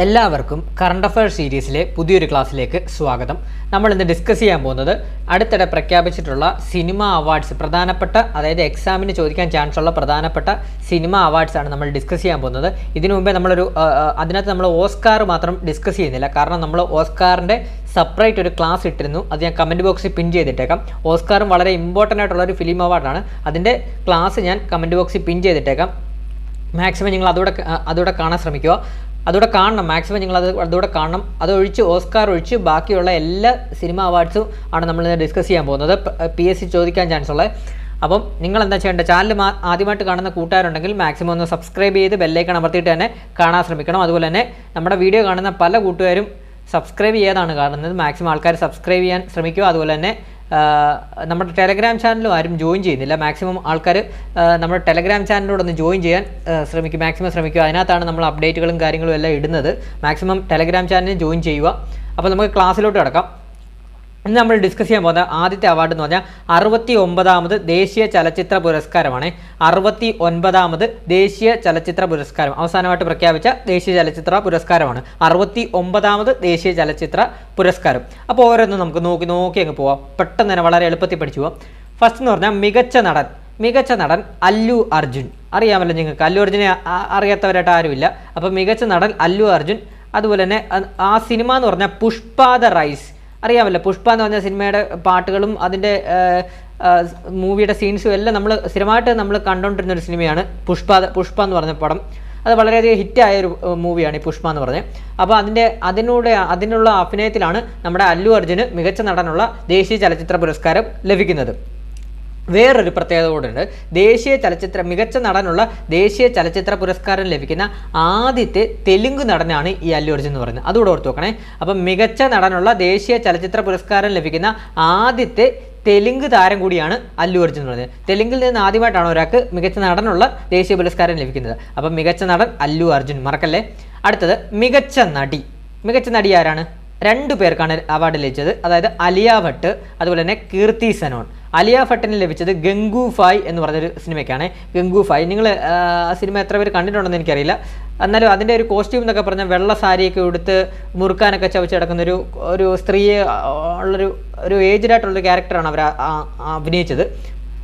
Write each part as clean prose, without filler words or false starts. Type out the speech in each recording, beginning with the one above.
എല്ലാവർക്കും current affair സീരീസിലെ പുതിയൊരു ക്ലാസ്സിലേക്ക് സ്വാഗതം. നമ്മൾ ഇന്ന് ഡിസ്കസ് ചെയ്യാൻ പോകുന്നത് അടുത്തിടെ പ്രഖ്യാപിച്ചിട്ടുള്ള സിനിമ അവാർഡ്സ്, പ്രധാനപ്പെട്ട അതായത് എക്സാമിന് ചോദിക്കാൻ ചാൻസ് ഉള്ള പ്രധാനപ്പെട്ട സിനിമ അവാർഡ്സ് ആണ് നമ്മൾ ഡിസ്കസ് ചെയ്യാൻ പോകുന്നത്. ഇതിനു മുമ്പേ അതിനകത്ത് നമ്മൾ ഓസ്കാർ മാത്രം ഡിസ്കസ് ചെയ്യുന്നില്ല, കാരണം നമ്മൾ ഓസ്കാറിൻ്റെ സെപ്പറേറ്റ് ഒരു ക്ലാസ് ഇട്ടിരുന്നു. അത് ഞാൻ കമൻറ്റ് ബോക്സിൽ പിൻ ചെയ്തിട്ടേക്കാം. ഓസ്കാറും വളരെ ഇമ്പോർട്ടൻ്റ് ആയിട്ടുള്ള ഒരു ഫിലിം അവാർഡാണ്. അതിൻ്റെ ക്ലാസ് ഞാൻ കമൻറ്റ് ബോക്സിൽ പിൻ ചെയ്തിട്ടേക്കാം. മാക്സിമം നിങ്ങൾ അതോടെ കാണാൻ ശ്രമിക്കുക. അതോടെ കാണണം, മാക്സിമം നിങ്ങൾ അതോടെ കാണണം. അതൊഴിച്ച് ഓസ്കാർ ഒഴിച്ച് ബാക്കിയുള്ള എല്ലാ സിനിമ അവാർഡ്സും ആണ് നമ്മൾ ഡിസ്കസ് ചെയ്യാൻ പോകുന്നത്, PSC ചോദിക്കാൻ ചാൻസ് ഉള്ളത്. അപ്പം നിങ്ങൾ എന്താ ചെയ്യേണ്ടത്, ചാനൽ ആദ്യമായിട്ട് കാണുന്ന കൂട്ടുകാരുണ്ടെങ്കിൽ മാക്സിമം ഒന്ന് സബ്സ്ക്രൈബ് ചെയ്ത് ബെല്ലൈക്കൺ അമർത്തിയിട്ട് തന്നെ കാണാൻ ശ്രമിക്കണം. അതുപോലെ തന്നെ നമ്മുടെ വീഡിയോ കാണുന്ന പല കൂട്ടുകാരും സബ്സ്ക്രൈബ് ചെയ്യാതാണ് കാണുന്നത്. മാക്സിമം ആൾക്കാർ സബ്സ്ക്രൈബ് ചെയ്യാൻ ശ്രമിക്കുക. അതുപോലെ തന്നെ നമ്മുടെ ടെലഗ്രാം ചാനലും ആരും ജോയിൻ ചെയ്യുന്നില്ല. മാക്സിമം ആൾക്കാർ നമ്മുടെ ടെലഗ്രാം ചാനലിലൂടെ ജോയിൻ ചെയ്യാൻ മാക്സിമം ശ്രമിക്കുക. അതിനകത്താണ് നമ്മൾ അപ്ഡേറ്റുകളും കാര്യങ്ങളും എല്ലാം ഇടുന്നത്. മാക്സിമം ടെലഗ്രാം ചാനലിൽ ജോയിൻ ചെയ്യുക. അപ്പോൾ നമുക്ക് ക്ലാസ്സിലോട്ട് കിടക്കാം. ഇന്ന് നമ്മൾ ഡിസ്കസ് ചെയ്യാൻ പോകുന്ന ആദ്യത്തെ അവാർഡ് എന്ന് പറഞ്ഞാൽ 69ാമത് ദേശീയ ചലച്ചിത്ര പുരസ്കാരമാണ്. 69ാമത് ദേശീയ ചലച്ചിത്ര പുരസ്കാരം അവസാനമായിട്ട് പ്രഖ്യാപിച്ച ദേശീയ ചലച്ചിത്ര പുരസ്കാരമാണ്. 69ാമത് ദേശീയ ചലച്ചിത്ര പുരസ്കാരം. അപ്പോൾ ഓരോന്നും നമുക്ക് നോക്കി അങ്ങ് പോവാം. പെട്ടെന്ന് തന്നെ വളരെ എളുപ്പത്തിൽ പഠിച്ചു പോവാം. ഫസ്റ്റ് എന്ന് പറഞ്ഞാൽ മികച്ച നടൻ അല്ലു അർജുൻ. അറിയാമല്ലോ നിങ്ങൾക്ക്, അല്ലു അർജുനെ അറിയാത്തവരായിട്ട് ആരുമില്ല. അപ്പോൾ മികച്ച നടൻ അല്ലു അർജുൻ. അതുപോലെ തന്നെ ആ സിനിമ എന്ന് പറഞ്ഞാൽ പുഷ്പ ദ റൈസ്. അറിയാമല്ലോ, പുഷ്പ എന്ന് പറഞ്ഞ സിനിമയുടെ പാട്ടുകളും അതിൻ്റെ മൂവിയുടെ സീൻസും എല്ലാം നമ്മൾ സ്ഥിരമായിട്ട് കണ്ടുകൊണ്ടിരുന്ന ഒരു സിനിമയാണ് പുഷ്പ എന്ന് പറഞ്ഞ പടം. അത് വളരെയധികം ഹിറ്റായ ഒരു മൂവിയാണ് ഈ പുഷ്പ എന്ന് പറഞ്ഞത്. അപ്പോൾ അതിനുള്ള അഭിനയത്തിലാണ് നമ്മുടെ അല്ലു അർജുന് മികച്ച നടനുള്ള ദേശീയ ചലച്ചിത്ര പുരസ്കാരം ലഭിക്കുന്നത്. വേറൊരു പ്രത്യേകത കൂടെയുണ്ട്. മികച്ച നടനുള്ള ദേശീയ ചലച്ചിത്ര പുരസ്കാരം ലഭിക്കുന്ന ആദ്യത്തെ തെലുങ്ക് നടനാണ് ഈ അല്ലു അർജുൻ എന്ന് പറയുന്നത്. അതുകൂടെ ഓർത്ത് നോക്കണേ. അപ്പം മികച്ച നടനുള്ള ദേശീയ ചലച്ചിത്ര പുരസ്കാരം ലഭിക്കുന്ന ആദ്യത്തെ തെലുങ്ക് താരം കൂടിയാണ് അല്ലു അർജുൻ എന്ന് പറയുന്നത്. തെലുങ്കിൽ നിന്ന് ആദ്യമായിട്ടാണ് ഒരാൾക്ക് മികച്ച നടനുള്ള ദേശീയ പുരസ്കാരം ലഭിക്കുന്നത്. അപ്പം മികച്ച നടൻ അല്ലു അർജുൻ, മറക്കല്ലേ. അടുത്തത് മികച്ച നടി ആരാണ്? 2 പേർക്കാണ് അവാർഡ് ലഭിച്ചത്. അതായത് അലിയ ഭട്ട് അതുപോലെ തന്നെ കീർത്തി സനോൺ. അലിയ ഭട്ടിന് ലഭിച്ചത് ഗംഗൂഫായ് എന്ന് പറഞ്ഞൊരു സിനിമയ്ക്കാണ്. ഗംഗൂഫായ് നിങ്ങൾ ആ സിനിമ എത്ര പേര് കണ്ടിട്ടുണ്ടെന്ന് എനിക്കറിയില്ല. എന്നാലും അതിൻ്റെ ഒരു കോസ്റ്റ്യൂം എന്നൊക്കെ പറഞ്ഞാൽ വെള്ള സാരിയൊക്കെ എടുത്ത് മുറുക്കാനൊക്കെ ചവച്ച് കിടക്കുന്ന ഒരു സ്ത്രീയെ ഒരു ഏജ്ഡായിട്ടുള്ളൊരു ക്യാരക്ടറാണ് അവർ അഭിനയിച്ചത്.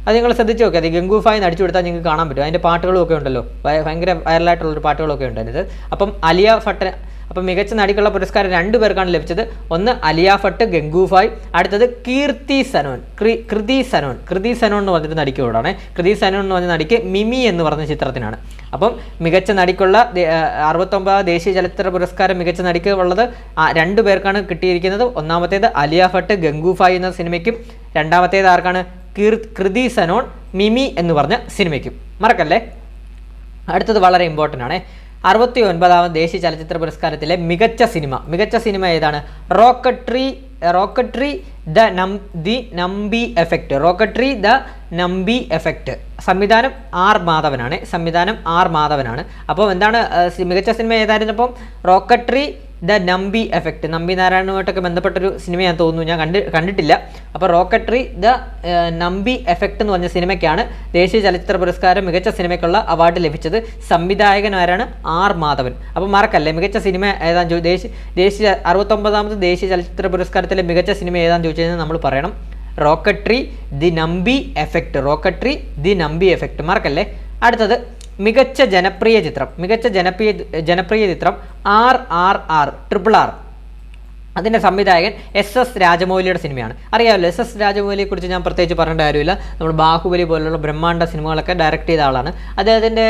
അത് നിങ്ങൾ ശ്രദ്ധിച്ച് നോക്കുക. അത് ഗംഗൂഫായി അടിച്ചു കൊടുത്താൽ നിങ്ങൾക്ക് കാണാൻ പറ്റും. അതിൻ്റെ പാട്ടുകളും ഒക്കെ ഉണ്ടല്ലോ, ഭയങ്കര വൈറലായിട്ടുള്ളൊരു പാട്ടുകളൊക്കെ ഉണ്ട് അതിനകത്ത്. അപ്പം അലിയ ഭട്ട്, അപ്പം മികച്ച നടിക്കുള്ള പുരസ്കാരം 2 പേർക്കാണ് ലഭിച്ചത്. ഒന്ന് അലിയ ഭട്ട് ഗംഗൂഫായ്, അടുത്തത് കൃതി സനോൺ എന്ന് പറഞ്ഞിട്ട് നടിക്കൂടാണ്. കൃതി സനോൺ എന്ന് പറഞ്ഞ നടിക്ക് മിമി എന്ന് പറഞ്ഞ ചിത്രത്തിനാണ്. അപ്പം മികച്ച നടിക്കുള്ള 69ാം ദേശീയ ചലച്ചിത്ര പുരസ്കാരം മികച്ച നടിക്ക് ഉള്ളത് 2 പേർക്കാണ് കിട്ടിയിരിക്കുന്നത്. ഒന്നാമത്തേത് അലിയ ഭട്ട് ഗംഗൂഫായ് എന്ന സിനിമയ്ക്കും, രണ്ടാമത്തേത് ആർക്കാണ്? കൃതി സനോൺ മിമി എന്ന് പറഞ്ഞ സിനിമയ്ക്കും. മറക്കല്ലേ. അടുത്തത് വളരെ ഇമ്പോർട്ടൻ്റ് ആണ്. 69ാമത് ദേശീയ ചലച്ചിത്ര പുരസ്കാരത്തിലെ മികച്ച സിനിമ ഏതാണ്? Rocketry the Nambi effect. സംവിധാനം ആർ മാധവനാണ്. അപ്പോൾ എന്താണ് മികച്ച സിനിമ ഏതായിരുന്നപ്പം? Rocketry the Nambi effect. Nambi നാരായണനുമായിട്ടൊക്കെ ബന്ധപ്പെട്ടൊരു സിനിമ തോന്നുന്നു, ഞാൻ കണ്ടിട്ടില്ല. അപ്പോൾ റോക്കട്രി ദ നമ്പി എഫക്റ്റ് എന്ന് പറഞ്ഞ സിനിമയ്ക്കാണ് ദേശീയ ചലച്ചിത്ര പുരസ്കാരം മികച്ച സിനിമയ്ക്കുള്ള അവാർഡ് ലഭിച്ചത്. സംവിധായകൻ ആരാണ്? ആർ മാധവൻ. അപ്പോൾ മറക്കല്ലേ, മികച്ച സിനിമ ഏതാന്ന് 69ാമത് ദേശീയ ചലച്ചിത്ര പുരസ്കാരത്തിലെ മികച്ച സിനിമ ഏതാന്ന് ചോദിച്ചു കഴിഞ്ഞാൽ നമ്മൾ പറയണം റോക്കട്രി ദി നമ്പി എഫക്റ്റ്. മറക്കല്ലേ. അടുത്തത് മികച്ച ജനപ്രിയ ചിത്രം RRR. അതിൻ്റെ സംവിധായകൻ SS രാജമൗലിയുടെ സിനിമയാണ്. അറിയാമല്ലോ, SS രാജമൗലിയെക്കുറിച്ച് ഞാൻ പ്രത്യേകിച്ച് പറയേണ്ട കാര്യമില്ല. നമ്മൾ ബാഹുബലി പോലുള്ള ബ്രഹ്മാണ്ഡ സിനിമകളൊക്കെ ഡയറക്റ്റ് ചെയ്ത ആളാണ്. അദ്ദേഹത്തിൻ്റെ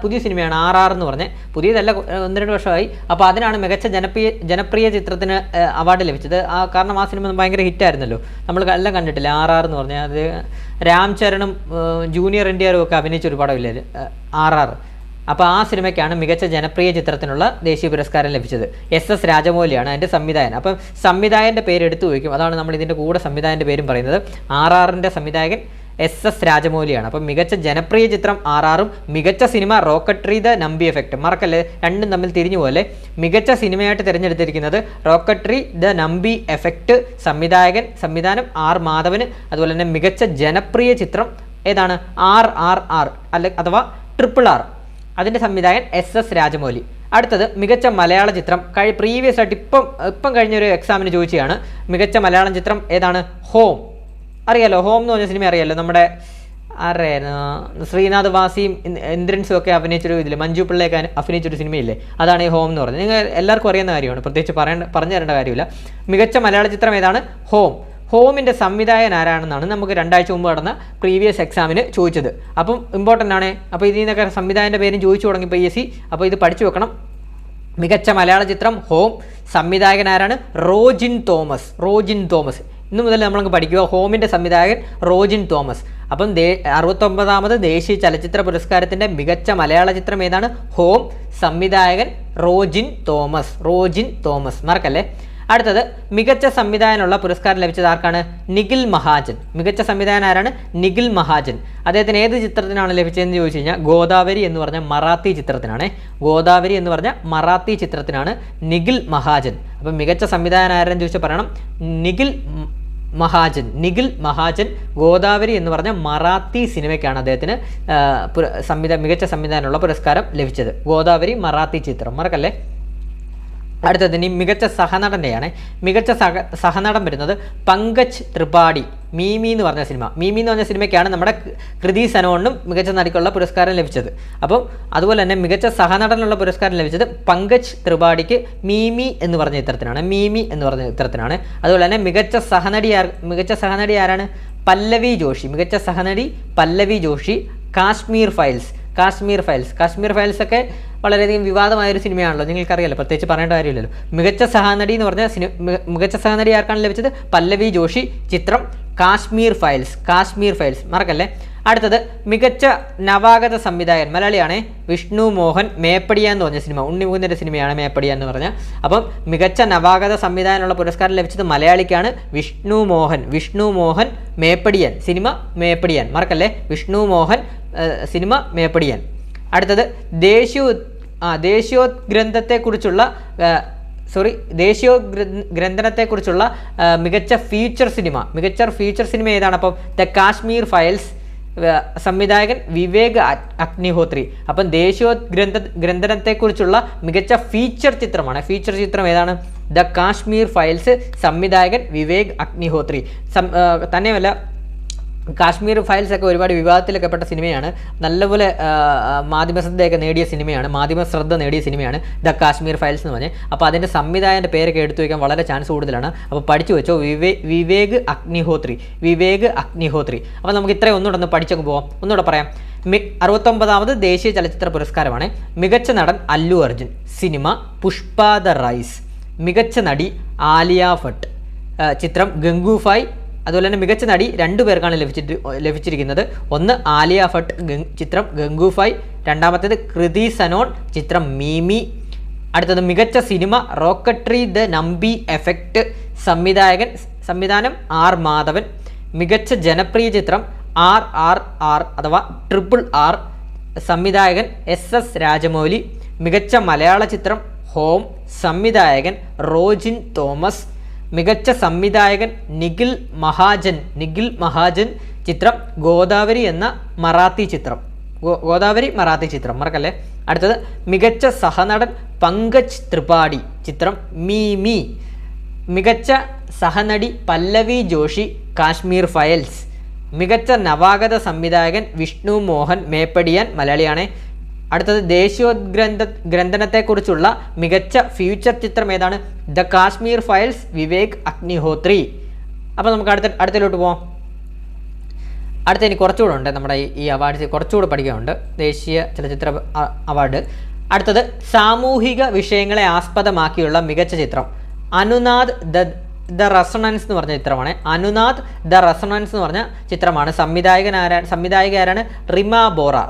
പുതിയ സിനിമയാണ് RR എന്ന് പറഞ്ഞ്. പുതിയതല്ല, 1-2 വർഷമായി. അപ്പോൾ അതിനാണ് മികച്ച ജനപ്രിയ ചിത്രത്തിന് അവാർഡ് ലഭിച്ചത്. കാരണം ആ സിനിമ ഭയങ്കര ഹിറ്റായിരുന്നല്ലോ, നമ്മൾ എല്ലാം കണ്ടിട്ടില്ല. RR എന്ന് പറഞ്ഞാൽ അത് രാം ചരണും ജൂനിയർ NTR ഒക്കെ അഭിനയിച്ചൊരു പടമില്ലേ RR. അപ്പോൾ ആ സിനിമയ്ക്കാണ് മികച്ച ജനപ്രിയ ചിത്രത്തിനുള്ള ദേശീയ പുരസ്കാരം ലഭിച്ചത്. SS രാജമൗലിയാണ് അതിൻ്റെ സംവിധായകൻ. അപ്പം സംവിധായകൻ്റെ പേര് എടുത്തു വയ്ക്കും, അതാണ് നമ്മൾ ഇതിൻ്റെ കൂടെ സംവിധായകൻ്റെ പേരും പറയുന്നത്. RRൻ്റെ സംവിധായകൻ SS രാജമൗലിയാണ്. അപ്പം മികച്ച ജനപ്രിയ ചിത്രം RRഉം മികച്ച cinema Rocketry the Nambi effect. മറക്കല്ലേ, രണ്ടും തമ്മിൽ തിരിഞ്ഞു പോലെ. മികച്ച സിനിമയായിട്ട് തിരഞ്ഞെടുത്തിരിക്കുന്നത് റോക്കട്രി ദ നമ്പി എഫക്റ്റ്. സംവിധാനം ആർ മാധവന്. അതുപോലെ തന്നെ മികച്ച ജനപ്രിയ ചിത്രം ഏതാണ്? RRR അഥവാ RRR. അതിൻ്റെ സംവിധായകൻ SS രാജമൗലി. അടുത്തത് മികച്ച മലയാള ചിത്രം പ്രീവിയസ് ആയിട്ട് ഇപ്പം കഴിഞ്ഞൊരു എക്സാമിന് ചോദിച്ചതാണ്. മികച്ച മലയാളം ചിത്രം ഏതാണ്? ഹോം. അറിയാലോ, ഹോം എന്ന് പറഞ്ഞ സിനിമ അറിയാലോ, നമ്മുടെ ആരായിരുന്നു, ശ്രീനാഥ് വാസിയും ഇന്ദ്രൻസും ഒക്കെ അഭിനയിച്ചൊരു ഇതിൽ മഞ്ജു പിള്ളയൊക്കെ അഭിനയിച്ചൊരു സിനിമയില്ലേ, അതാണ് ഈ ഹോം എന്ന് പറഞ്ഞത്. നിങ്ങൾ എല്ലാവർക്കും അറിയുന്ന കാര്യമാണ്, പ്രത്യേകിച്ച് പറഞ്ഞു തരേണ്ട കാര്യമില്ല. മികച്ച മലയാള ചിത്രം ഏതാണ്? ഹോം. ഹോമിൻ്റെ സംവിധായകൻ ആരാണെന്നാണ് നമുക്ക് 2 ആഴ്ച മുമ്പ് നടന്ന പ്രീവിയസ് എക്സാമിന് ചോദിച്ചത്. അപ്പം ഇമ്പോർട്ടൻ്റ് ആണ്. അപ്പോൾ ഇതിൽ നിന്നൊക്കെ സംവിധായകൻ്റെ പേരും ചോദിച്ചു തുടങ്ങി PSC. അപ്പോൾ ഇത് പഠിച്ചു വെക്കണം. മികച്ച മലയാള ചിത്രം ഹോം. സംവിധായകൻ ആരാണ്? റോജിൻ തോമസ്. ഇന്നു മുതൽ നമ്മളങ്ങ് പഠിക്കുക. ഹോമിൻ്റെ സംവിധായകൻ റോജിൻ തോമസ്. അപ്പം 69ാമത് ദേശീയ ചലച്ചിത്ര പുരസ്കാരത്തിൻ്റെ മികച്ച മലയാള ചിത്രം ഏതാണ്? ഹോം. സംവിധായകൻ റോജിൻ തോമസ്. മറക്കല്ലേ. അടുത്തത് മികച്ച സംവിധായകനുള്ള പുരസ്കാരം ലഭിച്ചത് ആർക്കാണ്? നിഖിൽ മഹാജൻ. മികച്ച സംവിധായകൻ ആരാണ്? നിഖിൽ മഹാജൻ. അദ്ദേഹത്തിന് ഏത് ചിത്രത്തിനാണ് ലഭിച്ചതെന്ന് ചോദിച്ചു കഴിഞ്ഞാൽ ഗോദാവരി എന്ന് പറഞ്ഞ മറാത്തി ചിത്രത്തിനാണ് നിഖിൽ മഹാജൻ. അപ്പം മികച്ച സംവിധായകൻ ആരെന്ന് ചോദിച്ചാൽ പറയണം നിഖിൽ മഹാജൻ. ഗോദാവരി എന്ന് പറഞ്ഞ മറാത്തി സിനിമയ്ക്കാണ് അദ്ദേഹത്തിന് മികച്ച സംവിധാനമുള്ള പുരസ്കാരം ലഭിച്ചത്. ഗോദാവരി മറാത്തി ചിത്രം, മറക്കല്ലേ. അടുത്തത് ഇനി മികച്ച സഹനടൻ്റെയാണ്. മികച്ച സഹനടൻ വരുന്നത് പങ്കജ് ത്രിപാഠി. മീമി എന്ന് പറഞ്ഞ സിനിമയ്ക്കാണ് നമ്മുടെ കൃതി സനോണിനും മികച്ച നടിക്കുള്ള പുരസ്കാരം ലഭിച്ചത്. അപ്പം അതുപോലെ തന്നെ മികച്ച സഹനടനുള്ള പുരസ്കാരം ലഭിച്ചത് പങ്കജ് ത്രിപാഠിക്ക് മീമി എന്ന് പറഞ്ഞ ചിത്രത്തിനാണ്. അതുപോലെ തന്നെ മികച്ച സഹനടി ആരാണ്? പല്ലവി ജോഷി. കാശ്മീർ ഫയൽസ് ഒക്കെ വളരെയധികം വിവാദമായൊരു സിനിമയാണല്ലോ, നിങ്ങൾക്കറിയാലോ, പ്രത്യേകിച്ച് പറയേണ്ട കാര്യമില്ലല്ലോ. മികച്ച സഹനടി എന്ന് പറഞ്ഞ മികച്ച സഹനടി ആർക്കാണ് ലഭിച്ചത്? പല്ലവി ജോഷി. ചിത്രം കാശ്മീർ ഫയൽസ്, മറക്കല്ലേ. അടുത്തത് മികച്ച നവാഗത സംവിധായകൻ മലയാളിയാണ് വിഷ്ണു മോഹൻ. മേപ്പടിയ എന്ന് പറഞ്ഞ സിനിമ, ഉണ്ണിമുകുന്ദൻ്റെ സിനിമയാണ് മേപ്പടിയ എന്ന് പറഞ്ഞ. അപ്പം മികച്ച നവാഗത സംവിധായകനുള്ള പുരസ്കാരം ലഭിച്ചത് മലയാളിക്കാണ് വിഷ്ണു മോഹൻ. മേപ്പടിയൻ സിനിമ മേപ്പടിയൻ, മറക്കല്ലേ. വിഷ്ണു മോഹൻ സിനിമ മേപ്പടിയൻ. അടുത്തത് ദേശീയോദ്ഗ്രന്ഥനത്തെക്കുറിച്ചുള്ള മികച്ച ഫീച്ചർ സിനിമ ഏതാണ്? അപ്പം ദ കാശ്മീർ ഫയൽസ്. സംവിധായകൻ വിവേക് അഗ്നിഹോത്രി. അപ്പം ദേശീയോദ്ഗ്രന്ഥനത്തെക്കുറിച്ചുള്ള മികച്ച ഫീച്ചർ ചിത്രം ഏതാണ്? The Kashmir files. സംവിധായകൻ വിവേക് അഗ്നിഹോത്രി. തന്നെയുമല്ല, കാശ്മീർ ഫയൽസ് ഒക്കെ ഒരുപാട് വിവാദത്തിലൊക്കെ പെട്ട സിനിമയാണ്. നല്ലപോലെ മാധ്യമശ്രദ്ധ നേടിയ സിനിമയാണ് ദ കാശ്മീർ ഫയൽസ് എന്ന് പറഞ്ഞാൽ. അപ്പോൾ അതിൻ്റെ സംവിധായകൻ്റെ പേരൊക്കെ എടുത്തു വയ്ക്കാൻ വളരെ ചാൻസ് കൂടുതലാണ്. അപ്പോൾ പഠിച്ചു വെച്ചോ, വിവേക് അഗ്നിഹോത്രി. അപ്പോൾ നമുക്ക് ഇത്രയും ഒന്നുകൂടെ പഠിച്ചൊക്കെ പോവാം. ഒന്നുകൂടെ പറയാം. 69ാമത് ദേശീയ ചലച്ചിത്ര പുരസ്കാരമാണ്. മികച്ച നടൻ Allu Arjun. Cinema Pushpa the rise. മികച്ച നടി ആലിയ ഭട്ട്. ചിത്രം ഗംഗൂഫായ്. അതുപോലെ തന്നെ മികച്ച നടി 2 പേർക്കാണ് ലഭിച്ചിരിക്കുന്നത്. ഒന്ന് ആലിയ ഭട്ട്, ചിത്രം ഗംഗൂഫായ്. രണ്ടാമത്തേത് കൃതി സനോൺ, ചിത്രം മീമി. അടുത്തത് മികച്ച cinema Rocketry the Nambi effect. സംവിധാനം ആർ മാധവൻ. മികച്ച ജനപ്രിയ ചിത്രം RRR അഥവാ RRR. സംവിധായകൻ SS രാജമൗലി. മികച്ച മലയാള ചിത്രം ഹോം. സംവിധായകൻ റോജിൻ തോമസ്. മികച്ച സംവിധായകൻ നിഖിൽ മഹാജൻ. ചിത്രം ഗോദാവരി മറാത്തി ചിത്രം, മറക്കല്ലേ. അടുത്തത് മികച്ച സഹനടൻ പങ്കജ് ത്രിപാഠി. ചിത്രം മീമി. മികച്ച സഹനടി പല്ലവി ജോഷി. കാശ്മീർ ഫയൽസ്. മികച്ച നവാഗത സംവിധായകൻ വിഷ്ണു മോഹൻ. മേപ്പടിയാൻ, മലയാളിയാണ്. അടുത്തത് ദേശീയോദ്ഗ്രന്ഥനത്തെക്കുറിച്ചുള്ള മികച്ച ഫ്യൂച്ചർ ചിത്രം ഏതാണ്? The Kashmir files. വിവേക് അഗ്നിഹോത്രി. അപ്പോൾ നമുക്ക് അടുത്തതിലോട്ട് പോവാം. അടുത്ത ഇനി കുറച്ചുകൂടെ ഉണ്ട് നമ്മുടെ ഈ അവാർഡ്സ്, കുറച്ചുകൂടെ പഠിക്കാനുണ്ട്. ദേശീയ ചലച്ചിത്ര അവാർഡ്. അടുത്തത് സാമൂഹിക വിഷയങ്ങളെ ആസ്പദമാക്കിയുള്ള മികച്ച ചിത്രം അനുനാദ് ദ റെസൊണൻസ് എന്ന് പറഞ്ഞ ചിത്രമാണ്. അനുനാദ് ദ റെസൊണൻസ് എന്ന് പറഞ്ഞ ചിത്രമാണ്. സംവിധായിക ആരാണ്?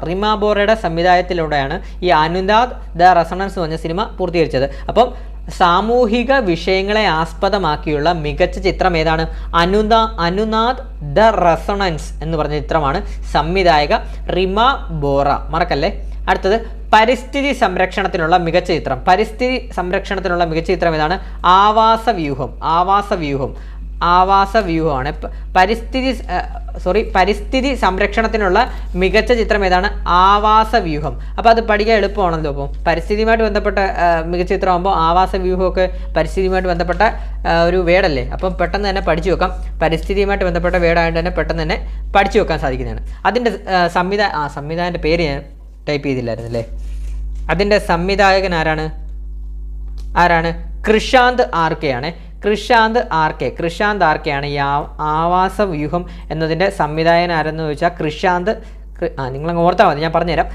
റിമ ബോറയുടെ സംവിധാനത്തിലൂടെയാണ് ഈ അനുനാദ് ദ റെസൊണൻസ് എന്ന് പറഞ്ഞ സിനിമ പൂർത്തീകരിച്ചത്. അപ്പം സാമൂഹിക വിഷയങ്ങളെ ആസ്പദമാക്കിയുള്ള മികച്ച ചിത്രം ഏതാണ്? അനുനാദ് ദ റെസൊണൻസ് എന്ന് പറഞ്ഞ ചിത്രമാണ്. സംവിധായക റിമ ബോറ, മറക്കല്ലേ. അടുത്തത് പരിസ്ഥിതി സംരക്ഷണത്തിനുള്ള മികച്ച ചിത്രം. പരിസ്ഥിതി സംരക്ഷണത്തിനുള്ള മികച്ച ചിത്രം ഏതാണ്? ആവാസവ്യൂഹം. ആവാസ വ്യൂഹമാണ്. പരിസ്ഥിതി സംരക്ഷണത്തിനുള്ള മികച്ച ചിത്രം ഏതാണ്? ആവാസ വ്യൂഹം. അപ്പോൾ അത് പഠിക്കാൻ എളുപ്പമാണല്ലോ. അപ്പം പരിസ്ഥിതിയുമായിട്ട് ബന്ധപ്പെട്ട മികച്ച ചിത്രമാകുമ്പോൾ ആവാസ വ്യൂഹമൊക്കെ പരിസ്ഥിതിയുമായിട്ട് ബന്ധപ്പെട്ട ഒരു വേർഡല്ലേ, അപ്പം പെട്ടെന്ന് തന്നെ പഠിച്ചു വെക്കാം. പരിസ്ഥിതിയുമായിട്ട് ബന്ധപ്പെട്ട വേർഡായിട്ട് തന്നെ പെട്ടെന്ന് തന്നെ പഠിച്ചു വെക്കാൻ സാധിക്കുന്നതാണ്. അതിൻ്റെ സംവിധായകൻ്റെ പേര് ഞാൻ ടൈപ്പ് ചെയ്തില്ലായിരുന്നല്ലേ. അതിൻ്റെ സംവിധായകൻ ആരാണ്? കൃഷാന്ത് ആർക്കെ ആണ്. കൃഷാന്ത് ആർക്കെ ആണ് ഈ ആവാസ വ്യൂഹം എന്നതിൻ്റെ സംവിധായകൻ ആരെന്ന് ചോദിച്ചാൽ നിങ്ങളങ്ങ് ഓർത്താൽ മതി, ഞാൻ പറഞ്ഞുതരാം.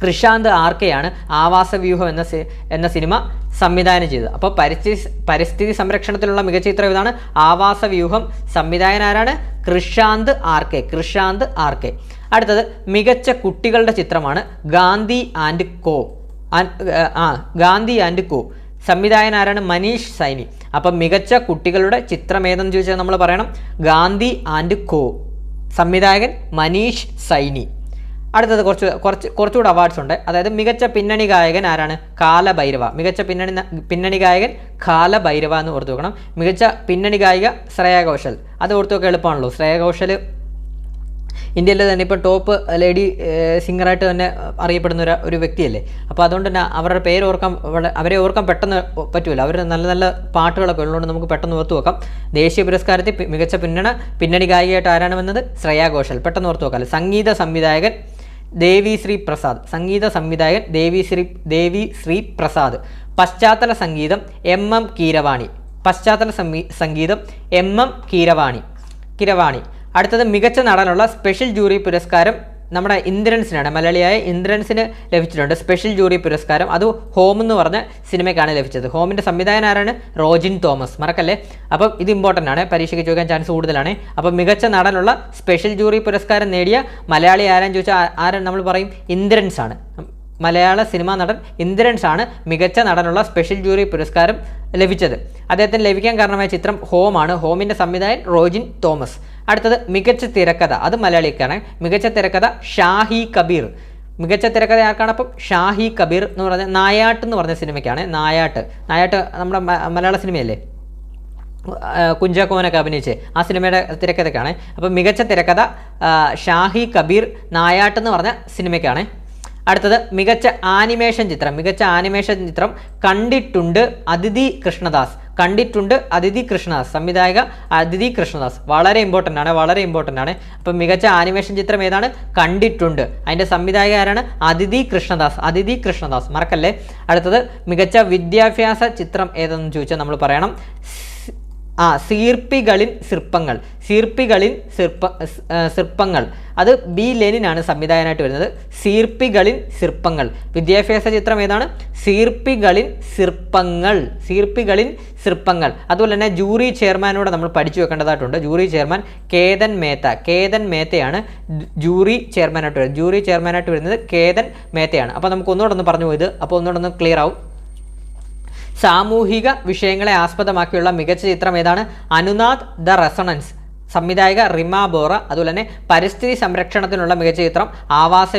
കൃഷാന്ത് ആർക്കെയാണ് ആവാസ വ്യൂഹം എന്ന സിനിമ സംവിധാനം ചെയ്തത്. അപ്പോൾ പരിസ്ഥിതി സംരക്ഷണത്തിലുള്ള മികച്ച ചിത്രം ഇതാണ്, ആവാസ വ്യൂഹം. സംവിധായകൻ ആരാണ്? കൃഷാന്ത് ആർക്കെ. അടുത്തത് മികച്ച കുട്ടികളുടെ ചിത്രമാണ് ഗാന്ധി ആൻഡ് കോ. സംവിധായകൻ ആരാണ്? മനീഷ് സൈനി. അപ്പം മികച്ച കുട്ടികളുടെ ചിത്രം ഏതെന്ന് ചോദിച്ചാൽ നമ്മൾ പറയണം ഗാന്ധി ആൻഡ് കോ. സംവിധായകൻ മനീഷ് സൈനി. അടുത്തത് കുറച്ചുകൂടെ അവാർഡ്സ് ഉണ്ട്. അതായത് മികച്ച പിന്നണി ഗായകൻ ആരാണ്? കാലഭൈരവ. മികച്ച പിന്നണി ഗായകൻ കാലഭൈരവ എന്ന് ഓർത്തു വെക്കണം. മികച്ച പിന്നണി ഗായിക ശ്രേയ ഘോഷൽ. അത് ഓർത്തു വെക്കാൻ എളുപ്പമാണല്ലോ. ശ്രേയ ഘോഷൽ ഇന്ത്യയിലെ തന്നെ ഇപ്പോൾ ടോപ്പ് ലേഡി സിംഗറായിട്ട് തന്നെ അറിയപ്പെടുന്ന ഒരു വ്യക്തിയല്ലേ. അപ്പോൾ അതുകൊണ്ട് തന്നെ അവരുടെ പേര് അവരെ ഓർക്കാൻ പെട്ടെന്ന് പറ്റുമല്ലോ. അവർ നല്ല നല്ല പാട്ടുകളൊക്കെ ഉള്ളതുകൊണ്ട് നമുക്ക് പെട്ടെന്ന് ഓർത്തു വെക്കാം. ദേശീയ പുരസ്കാരത്തിൽ മികച്ച പിന്നണി ഗായികയായിട്ട് ആരാണ് വന്നത്? ശ്രേയ ഘോഷൽ. പെട്ടെന്ന് ഓർത്തു വെക്കാം. സംഗീത സംവിധായകൻ ദേവിശ്രീ പ്രസാദ്. പശ്ചാത്തല സംഗീതം MM കീരവാണി. അടുത്തത് മികച്ച നടനുള്ള സ്പെഷ്യൽ ജൂറി പുരസ്കാരം നമ്മുടെ ഇന്ദ്രൻസിനാണ്. മലയാളിയായ ഇന്ദ്രൻസിന് ലഭിച്ചിട്ടുണ്ട് സ്പെഷ്യൽ ജൂറി പുരസ്കാരം. അത് ഹോം എന്ന് പറഞ്ഞ സിനിമയ്ക്കാണ് ലഭിച്ചത്. ഹോമിൻ്റെ സംവിധായകൻ ആരാണ്? റോജിൻ തോമസ്. മറക്കല്ലേ. അപ്പം ഇത് ഇമ്പോർട്ടൻ്റ് ആണ്, പരീക്ഷയ്ക്ക് ചോദിക്കാൻ ചാൻസ് കൂടുതലാണ്. അപ്പം മികച്ച നടനുള്ള സ്പെഷ്യൽ ജൂറി പുരസ്കാരം നേടിയ മലയാളി ആരാന്ന് ചോദിച്ചാൽ നമ്മൾ പറയും ഇന്ദ്രൻസ് ആണ്. മലയാള സിനിമാ നടൻ ഇന്ദ്രൻസ് ആണ് മികച്ച നടനുള്ള സ്പെഷ്യൽ ജൂറി പുരസ്കാരം ലഭിച്ചത്. അദ്ദേഹത്തിന് ലഭിക്കാൻ കാരണമായ ചിത്രം ഹോമാണ്. ഹോമിൻ്റെ സംവിധായകൻ റോജിൻ തോമസ്. അടുത്തത് മികച്ച തിരക്കഥ. അത് മലയാളിക്കാണ്. മികച്ച തിരക്കഥ ഷാഹി കബീർ. മികച്ച തിരക്കഥ ആർക്കാണ്? അപ്പം ഷാഹി കബീർ എന്ന് പറഞ്ഞ നായാട്ട് എന്ന് പറഞ്ഞ സിനിമയ്ക്കാണ്. നായാട്ട് നമ്മുടെ മലയാള സിനിമയല്ലേ, കുഞ്ചാക്കോനൊക്കെ അഭിനയിച്ച് ആ സിനിമയുടെ തിരക്കഥയ്ക്കാണ്. അപ്പം മികച്ച തിരക്കഥ ഷാഹി കബീർ നായാട്ട് എന്ന് പറഞ്ഞ സിനിമയ്ക്കാണ്. അടുത്തത് മികച്ച ആനിമേഷൻ ചിത്രം കണ്ടിട്ടുണ്ട് അതിഥി കൃഷ്ണദാസ്. സംവിധായക അതിഥി കൃഷ്ണദാസ്. വളരെ ഇമ്പോർട്ടൻ്റ് ആണ്. അപ്പം മികച്ച ആനിമേഷൻ ചിത്രം ഏതാണ്? കണ്ടിട്ടുണ്ട്. അതിൻ്റെ സംവിധായക ആരാണ്? അതിഥി കൃഷ്ണദാസ്. മറക്കല്ലേ. അടുത്തത് മികച്ച വിദ്യാഭ്യാസ ചിത്രം ഏതെന്ന് ചോദിച്ചാൽ നമ്മൾ പറയണം സീർപ്പികളിൻ സിർപ്പങ്ങൾ. അത് ബി ലെനിനാണ് സംവിധായകനായിട്ട് വരുന്നത്. സീർപ്പികളിൻ വിദ്യാഭ്യാസ ചിത്രം ഏതാണ്? സീർപ്പികളിൻ സിർപ്പങ്ങൾ. അതുപോലെ തന്നെ ജൂറി ചെയർമാനോട് നമ്മൾ പഠിച്ചു വെക്കേണ്ടതായിട്ടുണ്ട്. ജൂറി ചെയർമാൻ കേതൻ മേത്തയാണ് ജൂറി ചെയർമാനായിട്ട് വരുന്നത് കേതൻ മേത്തയാണ്. അപ്പോൾ നമുക്ക് ഒന്നുകൂടെ പറഞ്ഞു പോയത്, അപ്പോൾ ഒന്നുകൂടെ ക്ലിയർ ആവും. സാമൂഹിക വിഷയങ്ങളെ ആസ്പദമാക്കിയുള്ള മികച്ച ചിത്രം ഏതാണ്? അനുനാദ് ദ റെസണൻസ്. സംവിധായക റിമ ബോറ. അതുപോലെ തന്നെ പരിസ്ഥിതി സംരക്ഷണത്തിനുള്ള മികച്ച ചിത്രം ആവാസ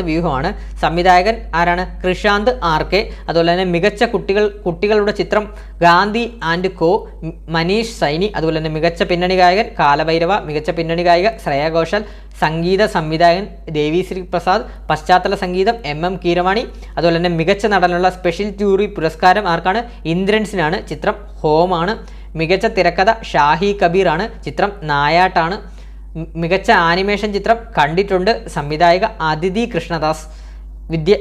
വ്യൂഹമാണ്. സംവിധായകൻ ആരാണ്? കൃഷാന്ത് ആർക്കെ. അതുപോലെ തന്നെ മികച്ച കുട്ടികളുടെ ചിത്രം ഗാന്ധി ആൻഡ് കോ, മനീഷ് സൈനി. അതുപോലെ തന്നെ മികച്ച പിന്നണി ഗായകൻ കാലഭൈരവ. മികച്ച പിന്നണി ഗായിക ശ്രേയ ഘോഷൽ. സംഗീത സംവിധായകൻ ദേവിശ്രീ പ്രസാദ്. പശ്ചാത്തല സംഗീതം MM കീരവാണി. അതുപോലെ തന്നെ മികച്ച നടനുള്ള സ്പെഷ്യൽ ജൂറി പുരസ്കാരം ആർക്കാണ്? ഇന്ദ്രൻസിനാണ്. ചിത്രം ഹോമാണ്. മികച്ച തിരക്കഥ ഷാഹി കബീർ ആണ്. ചിത്രം നായാട്ടാണ്. മികച്ച ആനിമേഷൻ ചിത്രം കണ്ടിട്ടുണ്ട്. സംവിധായക അതിഥി കൃഷ്ണദാസ്.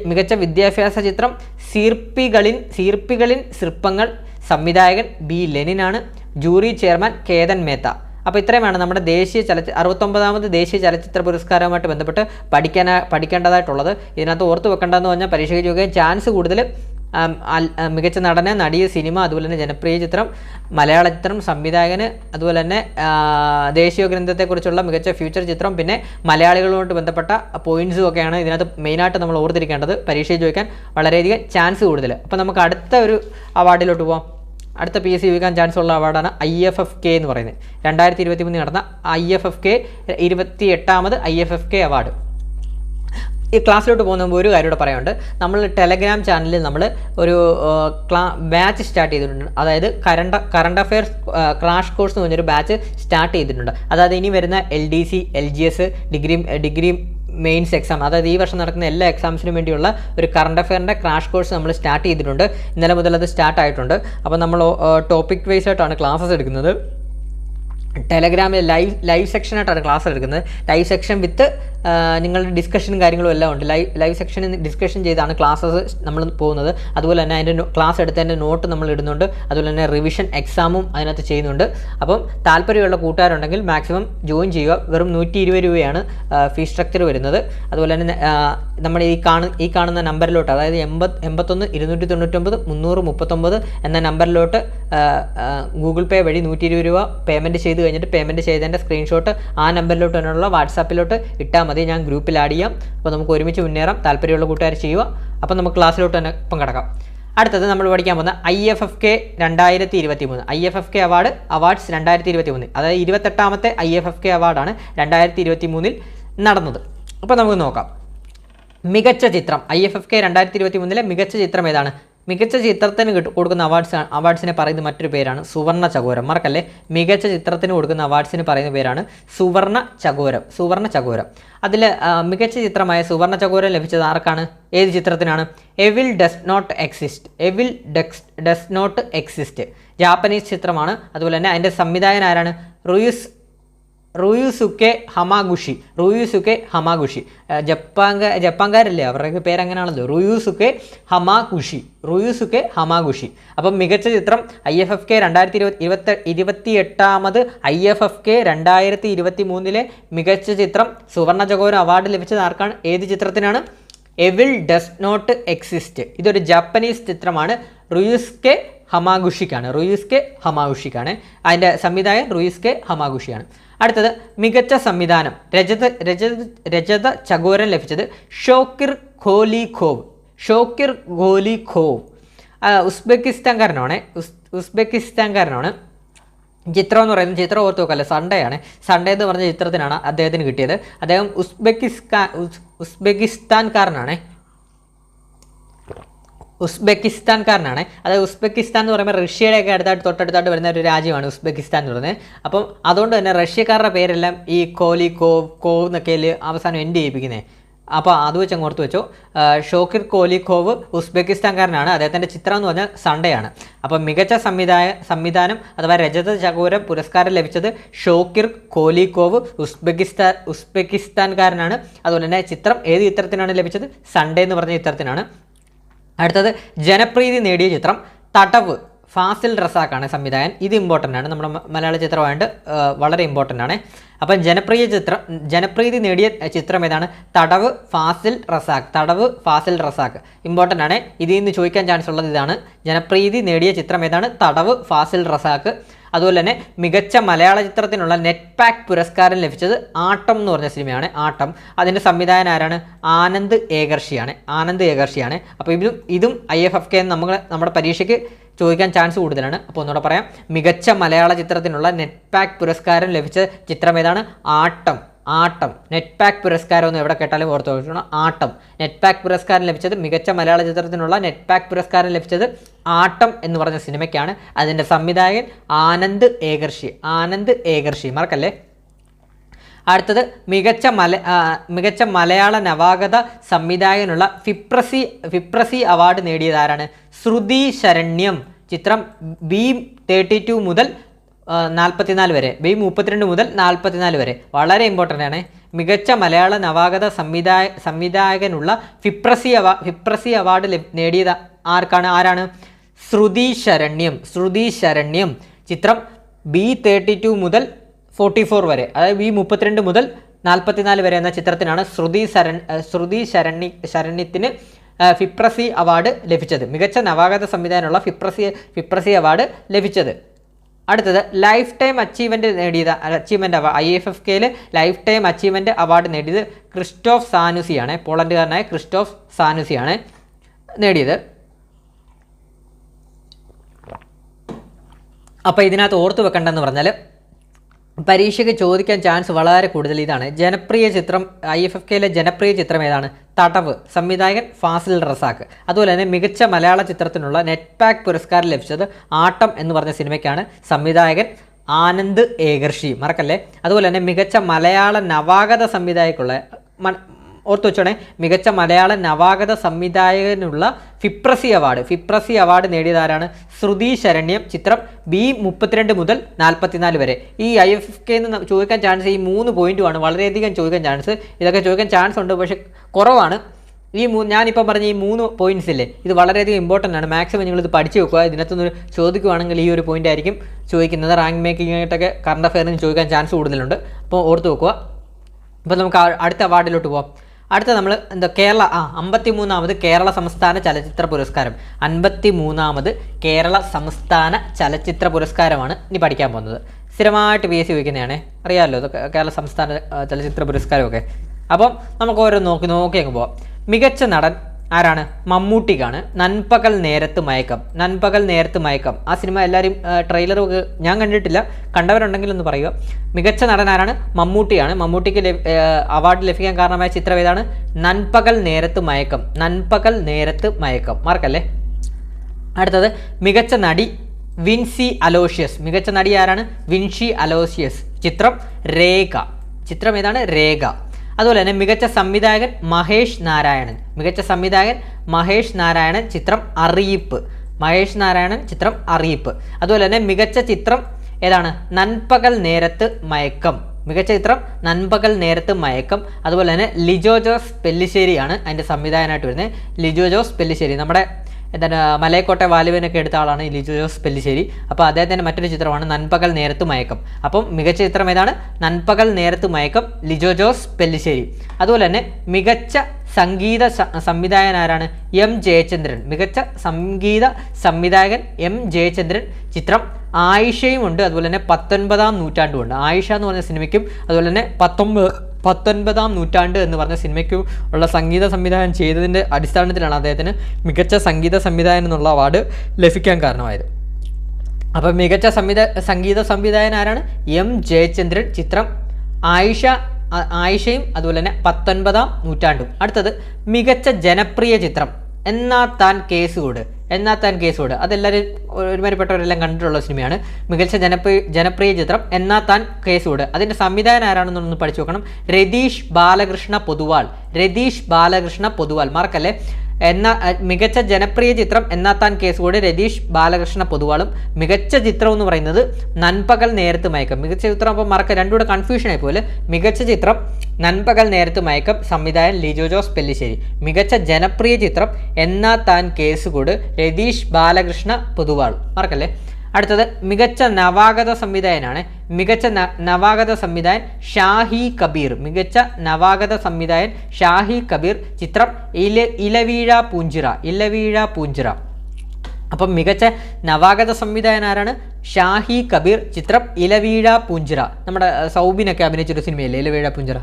മികച്ച വിദ്യാഭ്യാസ ചിത്രം സീർപ്പികളിൻ സിർപ്പങ്ങൾ. സംവിധായകൻ ബി ലെനിനാണ്. Jury chairman Ketan Mehta. അപ്പോൾ ഇത്രയുമാണ് നമ്മുടെ 69ാമത് ദേശീയ ചലച്ചിത്ര പുരസ്കാരവുമായിട്ട് ബന്ധപ്പെട്ട് പഠിക്കേണ്ടതായിട്ടുള്ളത്. ഇതിനകത്ത് ഓർത്ത് വെക്കേണ്ടതെന്ന് പറഞ്ഞാൽ പരീക്ഷയ്ക്ക് ചോദിക്കാൻ ചാൻസ് കൂടുതൽ മികച്ച നടന്, നടി, സിനിമ, അതുപോലെ തന്നെ ജനപ്രിയ ചിത്രം, മലയാള ചിത്രം, സംവിധായകന്, അതുപോലെ തന്നെ ദേശീയ ഗ്രന്ഥത്തെക്കുറിച്ചുള്ള മികച്ച ഫ്യൂച്ചർ ചിത്രം, പിന്നെ മലയാളികളുമായിട്ട് ബന്ധപ്പെട്ട പോയിന്റ്സും ഒക്കെയാണ് ഇതിനകത്ത് മെയിനായിട്ട് നമ്മൾ ഓർത്തിരിക്കേണ്ടത്. പരീക്ഷയിൽ ചോദിക്കാൻ വളരെയധികം ചാൻസ് കൂടുതൽ. അപ്പോൾ നമുക്ക് അടുത്ത ഒരു അവാർഡിലോട്ട് പോകാം. അടുത്ത PSC ചോദിക്കാൻ ചാൻസ് ഉള്ള അവാർഡാണ് IFFK എന്ന് പറയുന്നത്. 2023 നടന്ന IFFK 28ാമത് IFFK അവാർഡ്. ഈ ക്ലാസ്സിലോട്ട് പോകുന്ന മുമ്പ് ഒരു കാര്യം കൂടെ പറയാനുണ്ട്. നമ്മൾ ടെലഗ്രാം ചാനലിൽ നമ്മൾ ഒരു ബാച്ച് സ്റ്റാർട്ട് ചെയ്തിട്ടുണ്ട്. അതായത് കറണ്ട് അഫെയർസ് ക്രാഷ് കോഴ്സ് എന്ന് പറഞ്ഞൊരു ബാച്ച് സ്റ്റാർട്ട് ചെയ്തിട്ടുണ്ട്. അതായത് ഇനി വരുന്ന LDC, LGS, degree mains exam, അതായത് ഈ വർഷം നടക്കുന്ന എല്ലാ എക്സാംസിനും വേണ്ടിയുള്ള ഒരു കറണ്ട് അഫെയറിൻ്റെ ക്രാഷ് കോഴ്സ് നമ്മൾ സ്റ്റാർട്ട് ചെയ്തിട്ടുണ്ട്. ഇന്നലെ മുതൽ അത് സ്റ്റാർട്ട് ആയിട്ടുണ്ട്. അപ്പോൾ നമ്മൾ ടോപ്പിക് വൈസ് ആയിട്ടാണ് ക്ലാസ്സസ് എടുക്കുന്നത്. ടെലഗ്രാമിൽ ലൈവ് സെക്ഷനായിട്ടാണ് ക്ലാസ് എടുക്കുന്നത്. ലൈവ് സെക്ഷൻ വിത്ത് നിങ്ങളുടെ ഡിസ്കഷനും കാര്യങ്ങളും എല്ലാം ഉണ്ട്. ലൈവ് സെക്ഷനിൽ ഡിസ്കഷൻ ചെയ്താണ് ക്ലാസ്സസ് നമ്മൾ പോകുന്നത്. അതുപോലെ തന്നെ അതിൻ്റെ ക്ലാസ് എടുത്തതിൻ്റെ നോട്ട് നമ്മൾ ഇടുന്നുണ്ട്. അതുപോലെ തന്നെ റിവിഷൻ എക്സാമും അതിനകത്ത് ചെയ്യുന്നുണ്ട്. അപ്പം താല്പര്യമുള്ള കൂട്ടുകാരുണ്ടെങ്കിൽ മാക്സിമം ജോയിൻ ചെയ്യുക. വെറും 120 രൂപയാണ് ഫീസ് സ്ട്രക്ചർ വരുന്നത്. അതുപോലെ തന്നെ നമ്മൾ ഈ കാണുന്ന നമ്പറിലോട്ട്, അതായത് 81 299 339 എന്ന നമ്പറിലോട്ട് ഗൂഗിൾ പേ വഴി 120 രൂപ പേയ്മെൻറ്റ് ചെയ്ത് കഴിഞ്ഞിട്ട് പേയ്മെൻറ്റ് ചെയ്തതിൻ്റെ സ്ക്രീൻഷോട്ട് ആ നമ്പറിലോട്ട് തന്നെയുള്ള വാട്സാപ്പിലോട്ട് ഇട്ടാൽ മതി. ഞാൻ ഗ്രൂപ്പിൽ ആഡ് ചെയ്യാം. അപ്പോൾ നമുക്ക് ഒരുമിച്ച് മുന്നേറാം. താല്പര്യമുള്ള കൂട്ടുകാർ ചെയ്യുക. അപ്പോൾ നമുക്ക് ക്ലാസ്സിലോട്ട് തന്നെ പങ്കെടുക്കാം. അടുത്തത് നമ്മൾ പഠിക്കാൻ പോകുന്ന IFFK 2023 IFFK അവാർഡ്സ് 2023, അതായത് 28ാമത്തെ IFFK അവാർഡാണ് 2023 നടന്നത്. അപ്പോൾ നമുക്ക് നോക്കാം. മികച്ച ചിത്രം IFFK 2023 മികച്ച ചിത്രം ഏതാണ്? മികച്ച ചിത്രത്തിന് കൊടുക്കുന്ന അവാർഡ്സിനെ പറയുന്ന മറ്റൊരു പേരാണ് സുവർണ്ണ ചകോരം. മറക്കല്ലേ, മികച്ച ചിത്രത്തിന് കൊടുക്കുന്ന അവാർഡ്സിന് പറയുന്ന പേരാണ് സുവർണ്ണ ചകോരം. അതിൽ മികച്ച ചിത്രമായ സുവർണ്ണ ചകോരം ലഭിച്ചത് ആർക്കാണ്? ഏത് ചിത്രത്തിനാണ്? Evil does not exist Japanese ചിത്രമാണ്. അതുപോലെ തന്നെ അതിൻ്റെ സംവിധായകൻ ആരാണ്? റുയുസുക്കെ ഹമാഗുഷി. ജപ്പാൻകാരല്ലേ, അവരുടെ പേരങ്ങനെയാണല്ലോ, റുയുസുക്കെ ഹമാഗുഷി. അപ്പം മികച്ച ചിത്രം IFFK 28ാമത് IFFK 2023 മികച്ച ചിത്രം സുവർണ്ണ ചകോരം അവാർഡ് ലഭിച്ചത് ആർക്കാണ്? ഏത് ചിത്രത്തിനാണ്? Evil does not exist. ഇതൊരു ജാപ്പനീസ് ചിത്രമാണ്. റുയുസുക്കെ ഹമാഗുഷിക്കാണ്. അതിൻ്റെ സംവിധായകൻ റുയുസുക്കെ ഹമാഗുഷിയാണ്. അടുത്തത് മികച്ച സംവിധാനം രജത ചകോരം ലഭിച്ചത് ഷോക്കിർ ഖോലിഖോവ് ഉസ്ബെക്കിസ്ഥാൻകാരനാണ്. ചിത്രം എന്ന് പറയുന്നത്, ചിത്രം ഓർത്ത് നോക്കല്ലേ, സൺഡേ എന്ന് പറഞ്ഞ ചിത്രത്തിനാണ് അദ്ദേഹത്തിന് കിട്ടിയത്. അദ്ദേഹം ഉസ്ബെക്കിസ്ഥാൻകാരനാണ്. അതായത് ഉസ്ബെക്കിസ്ഥാൻ എന്ന് പറയുമ്പോൾ റഷ്യയുടെയൊക്കെ തൊട്ടടുത്തായിട്ട് വരുന്ന ഒരു രാജ്യമാണ് ഉസ്ബെക്കിസ്ഥാൻ എന്ന് പറയുന്നത്. അപ്പം അതുകൊണ്ട് തന്നെ റഷ്യക്കാരുടെ പേരെല്ലാം ഈ കോവ് എന്നൊക്കെ അവസാനം എൻഡ് ചെയ്യിപ്പിക്കുന്നത്. അപ്പോൾ അത് വെച്ച് അങ്ങ് ഓർത്ത് വെച്ചോ. ഷോക്കിർ കോലിഖോവ് ഉസ്ബെക്കിസ്ഥാൻകാരനാണ്. അദ്ദേഹത്തിൻ്റെ ചിത്രം എന്ന് പറഞ്ഞാൽ സൺഡേ ആണ്. അപ്പം മികച്ച സംവിധാനം അഥവാ രജത ചകോരം പുരസ്കാരം ലഭിച്ചത് ഷോക്കിർ കോലിഖോവ് ഉസ്ബെക്കിസ്ഥാൻകാരനാണ്. അതുപോലെ തന്നെ ചിത്രം ഏത് ചിത്രത്തിനാണ് ലഭിച്ചത്? സൺഡേ എന്ന് പറഞ്ഞ ചിത്രത്തിനാണ്. അടുത്തത് ജനപ്രീതി നേടിയ ചിത്രം തടവ്, ഫാസിൽ റസാഖാണ് സംവിധായകൻ. ഇത് ഇമ്പോർട്ടൻ്റ് ആണ്, നമ്മുടെ മലയാള ചിത്രമായിട്ട് വളരെ ഇമ്പോർട്ടൻ്റ് ആണ്. അപ്പം ജനപ്രീതി നേടിയ ചിത്രം ഏതാണ്? തടവ്, ഫാസിൽ റസാഖ് ഇമ്പോർട്ടൻ്റ് ആണ്. ഇതിൽ നിന്ന് ചോദിക്കാൻ ചാൻസ് ഉള്ളത് ഇതാണ്. ജനപ്രീതി നേടിയ ചിത്രം ഏതാണ്? തടവ്, ഫാസിൽ റസാഖ്. അതുപോലെ തന്നെ മികച്ച മലയാള ചിത്രത്തിനുള്ള നെറ്റ് പാക്ക് പുരസ്കാരം ലഭിച്ചത് ആട്ടം എന്ന് പറഞ്ഞ സിനിമയാണ്. ആട്ടം. അതിൻ്റെ സംവിധായകൻ ആരാണ്? ആനന്ദ് ഏകർഷിയാണ്. അപ്പോൾ ഇതും IFFK നമ്മുടെ പരീക്ഷയ്ക്ക് ചോദിക്കാൻ ചാൻസ് കൂടുതലാണ്. അപ്പോൾ ഒന്നുകൂടെ പറയാം. മികച്ച മലയാള ചിത്രത്തിനുള്ള നെറ്റ് പാക്ക് പുരസ്കാരം ലഭിച്ച ചിത്രം ഏതാണ്? ആട്ടം. നെറ്റ് പാക്ക് പുരസ്കാരം ഒന്നും എവിടെ കേട്ടാലും ഓർത്ത് വെക്കണം. ആട്ടം. നെറ്റ് പാക്ക് പുരസ്കാരം ലഭിച്ചത്, മികച്ച മലയാള ചിത്രത്തിനുള്ള നെറ്റ് പാക്ക് പുരസ്കാരം ലഭിച്ചത് ആട്ടം എന്ന് പറഞ്ഞ സിനിമയ്ക്കാണ്. അതിൻ്റെ സംവിധായകൻ ആനന്ദ് ഏകർഷി. മറക്കല്ലേ. അടുത്തത് മികച്ച മലയാള നവാഗത സംവിധായകനുള്ള ഫിപ്രസി അവാർഡ് നേടിയതാരാണ്? ശ്രുതി ശരണ്യം. ചിത്രം B32 മുതൽ 44 വരെ, B32 മുതൽ 44 വരെ. വളരെ ഇമ്പോർട്ടൻ്റ് ആണ്. മികച്ച മലയാള നവാഗത സംവിധായകനുള്ള ഫിപ്രസി അവാർഡ് നേടിയത് ആരാണ്? ശ്രുതി ശരണ്യം. ചിത്രം B32 മുതൽ 44 വരെ, അതായത് B32 മുതൽ 44 വരെ എന്ന ചിത്രത്തിനാണ് ശ്രുതി ശരണ്യത്തിന് ഫിപ്രസി അവാർഡ് ലഭിച്ചത്. മികച്ച നവാഗത സംവിധാനമുള്ള ഫിപ്രസി അവാർഡ് ലഭിച്ചത്. അടുത്തത് ലൈഫ് ടൈം അച്ചീവ്മെൻറ്റ് IFFKയിൽ ലൈഫ് ടൈം അച്ചീവ്മെൻറ്റ് അവാർഡ് നേടിയത് ക്രിസ്റ്റോഫ് സാനുസിയാണ്. പോളണ്ടുകാരനായ ക്രിസ്റ്റോഫ് സാനുസിയാണ് നേടിയത്. അപ്പോൾ ഇതിനകത്ത് ഓർത്ത് വെക്കേണ്ടതെന്ന് പറഞ്ഞാൽ പരീക്ഷയ്ക്ക് ചോദിക്കാൻ ചാൻസ് വളരെ കൂടുതൽ ഇതാണ്. ജനപ്രിയ ചിത്രം IFFKയിലെ ജനപ്രിയ ചിത്രം ഏതാണ്? തടവ്, സംവിധായകൻ ഫാസിൽ റസാഖ്. അതുപോലെ തന്നെ മികച്ച മലയാള ചിത്രത്തിനുള്ള നെറ്റ്പാക് പുരസ്കാരം ലഭിച്ചത് ആട്ടം എന്ന് പറഞ്ഞ സിനിമയ്ക്കാണ്. സംവിധായകൻ ആനന്ദ് ഏകർഷി, മറക്കല്ലേ. അതുപോലെ തന്നെ മികച്ച മലയാള നവാഗത സംവിധായകനുള്ള ഓർത്തു വെച്ചോണേ, മികച്ച മലയാള നവാഗത സംവിധായകനുള്ള ഫിപ്രസി അവാർഡ് നേടിയതാരാണ്? ശ്രുതി ശരണ്യം. ചിത്രം B32 മുതൽ 44 വരെ. ഈ IFFK എന്ന് ചോദിക്കാൻ ചാൻസ് ഈ 3 പോയിന്റുമാണ് വളരെയധികം ചോദിക്കാൻ ചാൻസ്. ഇതൊക്കെ ചോദിക്കാൻ ചാൻസ് ഉണ്ട്, പക്ഷെ കുറവാണ്. ഞാനിപ്പോൾ പറഞ്ഞ ഈ 3 പോയിന്റ്സ് ഇല്ലേ, ഇത് വളരെയധികം ഇമ്പോർട്ടൻ്റ് ആണ്. മാക്സിമം നിങ്ങളിത് പഠിച്ചു വെക്കുക. ഇതിനകത്തുനിന്ന് ചോദിക്കുകയാണെങ്കിൽ ഈ ഒരു പോയിന്റ് ആയിരിക്കും ചോദിക്കുന്നത്. റാങ്ക് മേക്കിംഗ് ആയിട്ടൊക്കെ കറണ്ട് അഫെയറിന് ചോദിക്കാൻ ചാൻസ് കൂടുതലുണ്ട്. അപ്പോൾ ഓർത്ത് വെക്കുക. അപ്പോൾ നമുക്ക് അടുത്ത അവാർഡിലോട്ട് പോകാം. അടുത്ത നമ്മൾ കേരള 53ാമത് കേരള സംസ്ഥാന ചലച്ചിത്ര പുരസ്കാരം. 53ാമത് കേരള സംസ്ഥാന ചലച്ചിത്ര പുരസ്കാരമാണ് ഇനി പഠിക്കാൻ പോകുന്നത്. സ്ഥിരമായിട്ട് PSC ചോദിക്കുന്നതാണ്, അറിയാമല്ലോ ഇത് കേരള സംസ്ഥാന ചലച്ചിത്ര പുരസ്കാരമൊക്കെ. അപ്പം നമുക്ക് ഓരോ നോക്കി അങ്ങ് പോവാം. മികച്ച നടൻ ആരാണ്? മമ്മൂട്ടിക്കാണ്. നൻപകൽ നേരത്ത് മയക്കം. ആ സിനിമ എല്ലാവരും ട്രെയിലറൊക്കെ ഞാൻ കണ്ടിട്ടില്ല, കണ്ടവരുണ്ടെങ്കിൽ ഒന്ന് പറയുക. മികച്ച നടൻ ആരാണ്? മമ്മൂട്ടിയാണ്. മമ്മൂട്ടിക്ക് അവാർഡ് ലഭിക്കാൻ കാരണമായ ചിത്രം ഏതാണ്? നൻപകൽ നേരത്ത് മയക്കം. മാർക്കല്ലേ. അടുത്തത് മികച്ച നടി വിൻസി അലോഷ്യസ്. മികച്ച നടി ആരാണ്? വിൻഷി അലോഷ്യസ്. ചിത്രം രേഖ. ചിത്രം ഏതാണ്? രേഖ. അതുപോലെ തന്നെ മികച്ച സംവിധായകൻ മഹേഷ് നാരായണൻ. ചിത്രം അറിയിപ്പ്. അതുപോലെ തന്നെ മികച്ച ചിത്രം ഏതാണ്? നൻപകൽ നേരത്ത് മയക്കം. അതുപോലെ തന്നെ ലിജോ ജോസ് പെല്ലിശ്ശേരിയാണ് അതിൻ്റെ സംവിധായകനായിട്ട് വരുന്നത്. ലിജോ ജോസ് പെല്ലിശ്ശേരി നമ്മുടെ മലയക്കോട്ടെ വാലുവിനൊക്കെ എടുത്ത ആളാണ് ഈ ലിജോ ജോസ് പെല്ലിശ്ശേരി. അപ്പോൾ അദ്ദേഹത്തിൻ്റെ മറ്റൊരു ചിത്രമാണ് നൻപകൽ നേരത്ത് മയക്കം. അപ്പം മികച്ച ചിത്രം ഏതാണ്? നൻപകൽ നേരത്ത് മയക്കം, ലിജോ ജോസ് പെല്ലിശ്ശേരി. അതുപോലെ തന്നെ മികച്ച സംഗീത സംവിധായകൻ ആരാണ്? M ജയചന്ദ്രൻ. മികച്ച സംഗീത സംവിധായകൻ M ജയചന്ദ്രൻ. ചിത്രം ആയിഷയും ഉണ്ട്, അതുപോലെ തന്നെ 19ാം നൂറ്റാണ്ടും ഉണ്ട്. ആയിഷ എന്ന് പറഞ്ഞ സിനിമയ്ക്കും അതുപോലെ തന്നെ 19ാം നൂറ്റാണ്ട് എന്ന് പറഞ്ഞ സിനിമയ്ക്കും ഉള്ള സംഗീത സംവിധാനം ചെയ്തതിൻ്റെ അടിസ്ഥാനത്തിലാണ് അദ്ദേഹത്തിന് മികച്ച സംഗീത സംവിധായകൻ എന്നുള്ള അവാർഡ് ലഭിക്കാൻ കാരണമായത്. അപ്പം മികച്ച സംഗീത സംവിധായകൻ ആരാണ്? M ജയചന്ദ്രൻ. ചിത്രം ആയിഷയും അതുപോലെ തന്നെ 19ാം നൂറ്റാണ്ടും. അടുത്തത് മികച്ച ജനപ്രിയ ചിത്രം എന്നാ താൻ കേസുകൂട്. അതെല്ലാവരും ഒരുമാതിരിപ്പെട്ടവരെല്ലാം കണ്ടിട്ടുള്ള സിനിമയാണ്. മികച്ച ജനപ്രിയ ചിത്രം എന്നാ താൻ കേസുകൂട്. അതിൻ്റെ സംവിധായകൻ ആരാണെന്നൊന്ന് പഠിച്ചു നോക്കണം. രതീഷ് ബാലകൃഷ്ണ പൊതുവാൾ. മാർക്കല്ലേ. മികച്ച ജനപ്രിയ ചിത്രം എന്നാ താൻ കേസുകൂട്, രതീഷ് ബാലകൃഷ്ണ പൊതുവാളും. മികച്ച ചിത്രം എന്ന് പറയുന്നത് നൻപകൽ നേരത്ത് മയക്കം. മികച്ച ചിത്രം അപ്പോൾ രണ്ടുകൂടെ കൺഫ്യൂഷൻ ആയി പോലെ. മികച്ച ചിത്രം നൻപകൽ നേരത്ത് മയക്കം, സംവിധായകൻ ലിജോ ജോസ് പെല്ലിശ്ശേരി. മികച്ച ജനപ്രിയ ചിത്രം എന്നാ താൻ കേസുകൂട്, രതീഷ് ബാലകൃഷ്ണ പൊതുവാൾ. മാർക്കല്ലേ. അടുത്തത് മികച്ച നവാഗത സംവിധായകനാണ്. മികച്ച നവാഗത സംവിധായകൻ ഷാഹി കബീർ. ചിത്രം ഇലവീഴ പൂഞ്ചിറ. അപ്പം മികച്ച നവാഗത സംവിധായകൻ ആരാണ്? ഷാഹി കബീർ. ചിത്രം ഇലവീഴ പൂഞ്ചിറ. നമ്മുടെ സൗബിനൊക്കെ അഭിനയിച്ചൊരു സിനിമയല്ലേ ഇലവീഴ പൂഞ്ചിറ,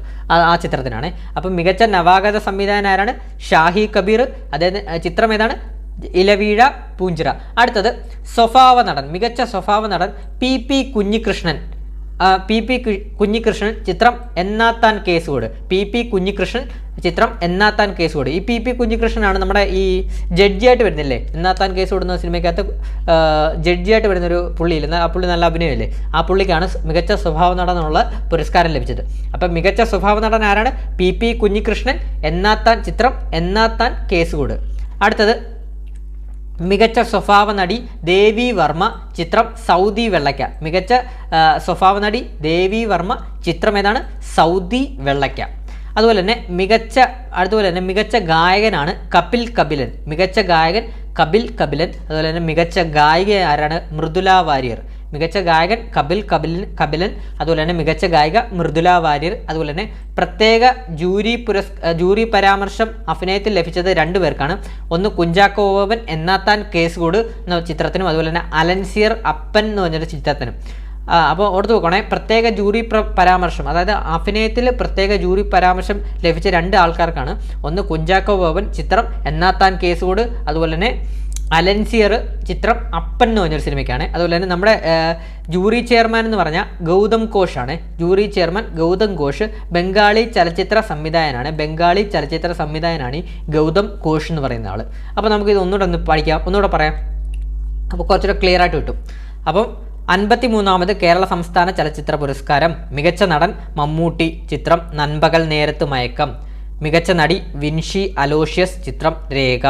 ആ ചിത്രത്തിനാണ്. അപ്പം മികച്ച നവാഗത സംവിധായകൻ ആരാണ്? ഷാഹി കബീർ. അദ്ദേഹത്തിന് ചിത്രം ഏതാണ്? ഇലവീഴ പൂഞ്ചിറ. അടുത്തത് സ്വഭാവ നടൻ. മികച്ച സ്വഭാവ നടൻ PP കുഞ്ഞികൃഷ്ണൻ. ചിത്രം എന്നാത്താൻ കേസുകൂട്. ചിത്രം എന്നാത്താൻ കേസുകൂട്. ഈ PP കുഞ്ഞികൃഷ്ണനാണ് നമ്മുടെ ഈ ജഡ്ജിയായിട്ട് വരുന്നില്ലേ, എന്നാത്താൻ കേസുകൂട് എന്ന സിനിമയ്ക്കകത്ത് ജഡ്ജിയായിട്ട് വരുന്നൊരു പുള്ളിയില്ല, ആ പുള്ളി നല്ല അഭിനയമില്ലേ, ആ പുള്ളിക്കാണ് മികച്ച സ്വഭാവ നടനുള്ള പുരസ്കാരം ലഭിച്ചത്. അപ്പം മികച്ച സ്വഭാവ നടൻ ആരാണ്? PP കുഞ്ഞികൃഷ്ണൻ. ചിത്രം എന്നാത്താൻ കേസുകൂട്. അടുത്തത് മികച്ച സ്വഭാവ നടി ദേവി വർമ്മ. ചിത്രം സൗദി വെള്ളയ്ക്ക. മികച്ച സ്വഭാവ നടി ദേവി വർമ്മ. ചിത്രം ഏതാണ്? സൗദി വെള്ളയ്ക്ക. അതുപോലെ തന്നെ മികച്ച ഗായകനാണ് കപിൽ കപിലൻ. അതുപോലെ തന്നെ മികച്ച ഗായിക ആരാണ്? മൃദുല വാര്യർ. മികച്ച ഗായകൻ കപിലൻ. അതുപോലെ തന്നെ മികച്ച ഗായിക മൃദുല വാര്യർ. അതുപോലെ തന്നെ പ്രത്യേക ജൂറി പരാമർശം അഭിനയത്തിൽ ലഭിച്ചത് 2 പേർക്കാണ്. ഒന്ന് കുഞ്ചാക്കോ ബോബൻ എന്നാത്താൻ കേസുകൂട് എന്ന ചിത്രത്തിനും അതുപോലെ തന്നെ അലൻസിയർ അപ്പൻ എന്ന് പറഞ്ഞൊരു ചിത്രത്തിനും. അപ്പോൾ ഓർത്ത് നോക്കണേ, പ്രത്യേക ജൂറി പരാമർശം, അതായത് അഭിനയത്തിൽ പ്രത്യേക ജൂറി പരാമർശം ലഭിച്ച 2 ആൾക്കാർക്കാണ്. ഒന്ന് കുഞ്ചാക്കോ ബോബൻ, ചിത്രം എന്നാത്താൻ കേസുകൂട്. അതുപോലെ തന്നെ അലൻസിയർ ചിത്രം അപ്പൻ എന്ന് പറഞ്ഞൊരു സിനിമയ്ക്കാണ്. അതുപോലെ തന്നെ നമ്മുടെ ജൂറി ചെയർമാൻ എന്ന് പറഞ്ഞാൽ ഗൗതം ഘോഷാണ്. ജൂറി ചെയർമാൻ ഗൗതം ഘോഷ് ബംഗാളി ചലച്ചിത്ര സംവിധായകനാണ് ഈ ഗൗതം ഘോഷ് എന്ന് പറയുന്ന ആൾ. അപ്പോൾ നമുക്കിത് ഒന്നുകൂടെ പറയാം. അപ്പോൾ കുറച്ചുകൂടെ ക്ലിയർ ആയിട്ട് കിട്ടും. അപ്പം 53ാമത് കേരള സംസ്ഥാന ചലച്ചിത്ര പുരസ്കാരം മികച്ച നടൻ മമ്മൂട്ടി, ചിത്രം നൻപകൽ നേരത്ത് മയക്കം. മികച്ച നടി വിൻഷി അലോഷ്യസ്, ചിത്രം രേഖ.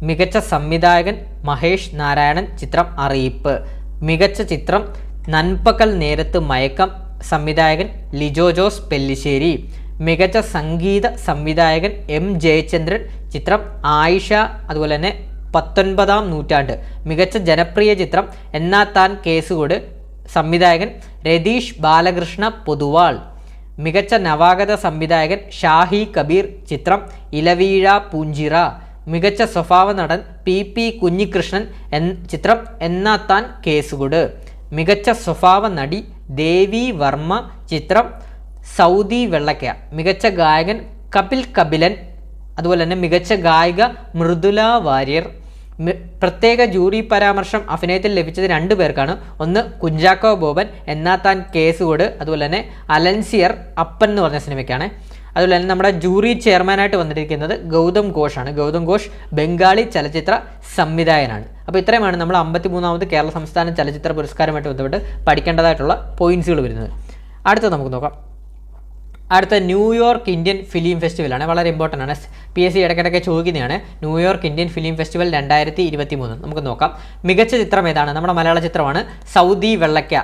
മികച്ച സംവിധായകൻ മഹേഷ് നാരായണൻ, ചിത്രം അറിയിപ്പ്. മികച്ച ചിത്രം നൻപകൽ നേരത്ത് മയക്കം, സംവിധായകൻ ലിജോ ജോസ് പെല്ലിശ്ശേരി. മികച്ച സംഗീത സംവിധായകൻ എം ജയചന്ദ്രൻ, ചിത്രം ആയിഷ. അതുപോലെ തന്നെ 19ാം നൂറ്റാണ്ട്. മികച്ച ജനപ്രിയ ചിത്രം എന്നാ താൻ കേസുകൊട്, സംവിധായകൻ രതീഷ് ബാലകൃഷ്ണ പൊതുവാൾ. മികച്ച നവാഗത സംവിധായകൻ ഷാഹി കബീർ, ചിത്രം ഇലവീഴ പൂഞ്ചിറ. മികച്ച സ്വഭാവ നടൻ PP കുഞ്ഞികൃഷ്ണൻ, ചിത്രം എന്നാ താൻ കേസുകൊട്. മികച്ച സ്വഭാവ നടി ദേവി വർമ്മ, ചിത്രം സൗദി വെള്ളയ്ക്ക. മികച്ച ഗായകൻ കപിലൻ. അതുപോലെ തന്നെ മികച്ച ഗായിക മൃദുല വാര്യർ. പ്രത്യേക ജൂറി പരാമർശം അഭിനയത്തിൽ ലഭിച്ചത് 2 പേർക്കാണ്. ഒന്ന് കുഞ്ചാക്കോ ബോബൻ, എന്നാ താൻ കേസുകൊട്. അതുപോലെ തന്നെ അലൻസിയർ അപ്പൻ എന്ന് പറഞ്ഞ സിനിമയ്ക്കാണ്. അതുപോലെ തന്നെ നമ്മുടെ ജൂറി ചെയർമാനായിട്ട് വന്നിരിക്കുന്നത് ഗൗതം ഘോഷാണ്. ഗൗതം ഘോഷ് ബംഗാളി ചലച്ചിത്ര സംവിധായകനാണ്. അപ്പോൾ ഇത്രയുമാണ് നമ്മൾ 53ാമത് കേരള സംസ്ഥാന ചലച്ചിത്ര പുരസ്കാരമായിട്ട് ബന്ധപ്പെട്ട് പഠിക്കേണ്ടതായിട്ടുള്ള പോയിന്റ്സുകൾ വരുന്നത്. അടുത്തത് നമുക്ക് നോക്കാം. അടുത്ത ന്യൂയോർക്ക് ഇന്ത്യൻ ഫിലിം ഫെസ്റ്റിവലാണ്. വളരെ ഇമ്പോർട്ടൻ്റ് ആണ്. PSC ഇടയ്ക്കിടയ്ക്ക് ചോദിക്കുന്നതാണ്. New York Indian film festival 2023. നമുക്ക് നോക്കാം. മികച്ച ചിത്രം ഏതാണ്? നമ്മുടെ മലയാള ചിത്രമാണ് സൗദി വെള്ളയ്ക്ക.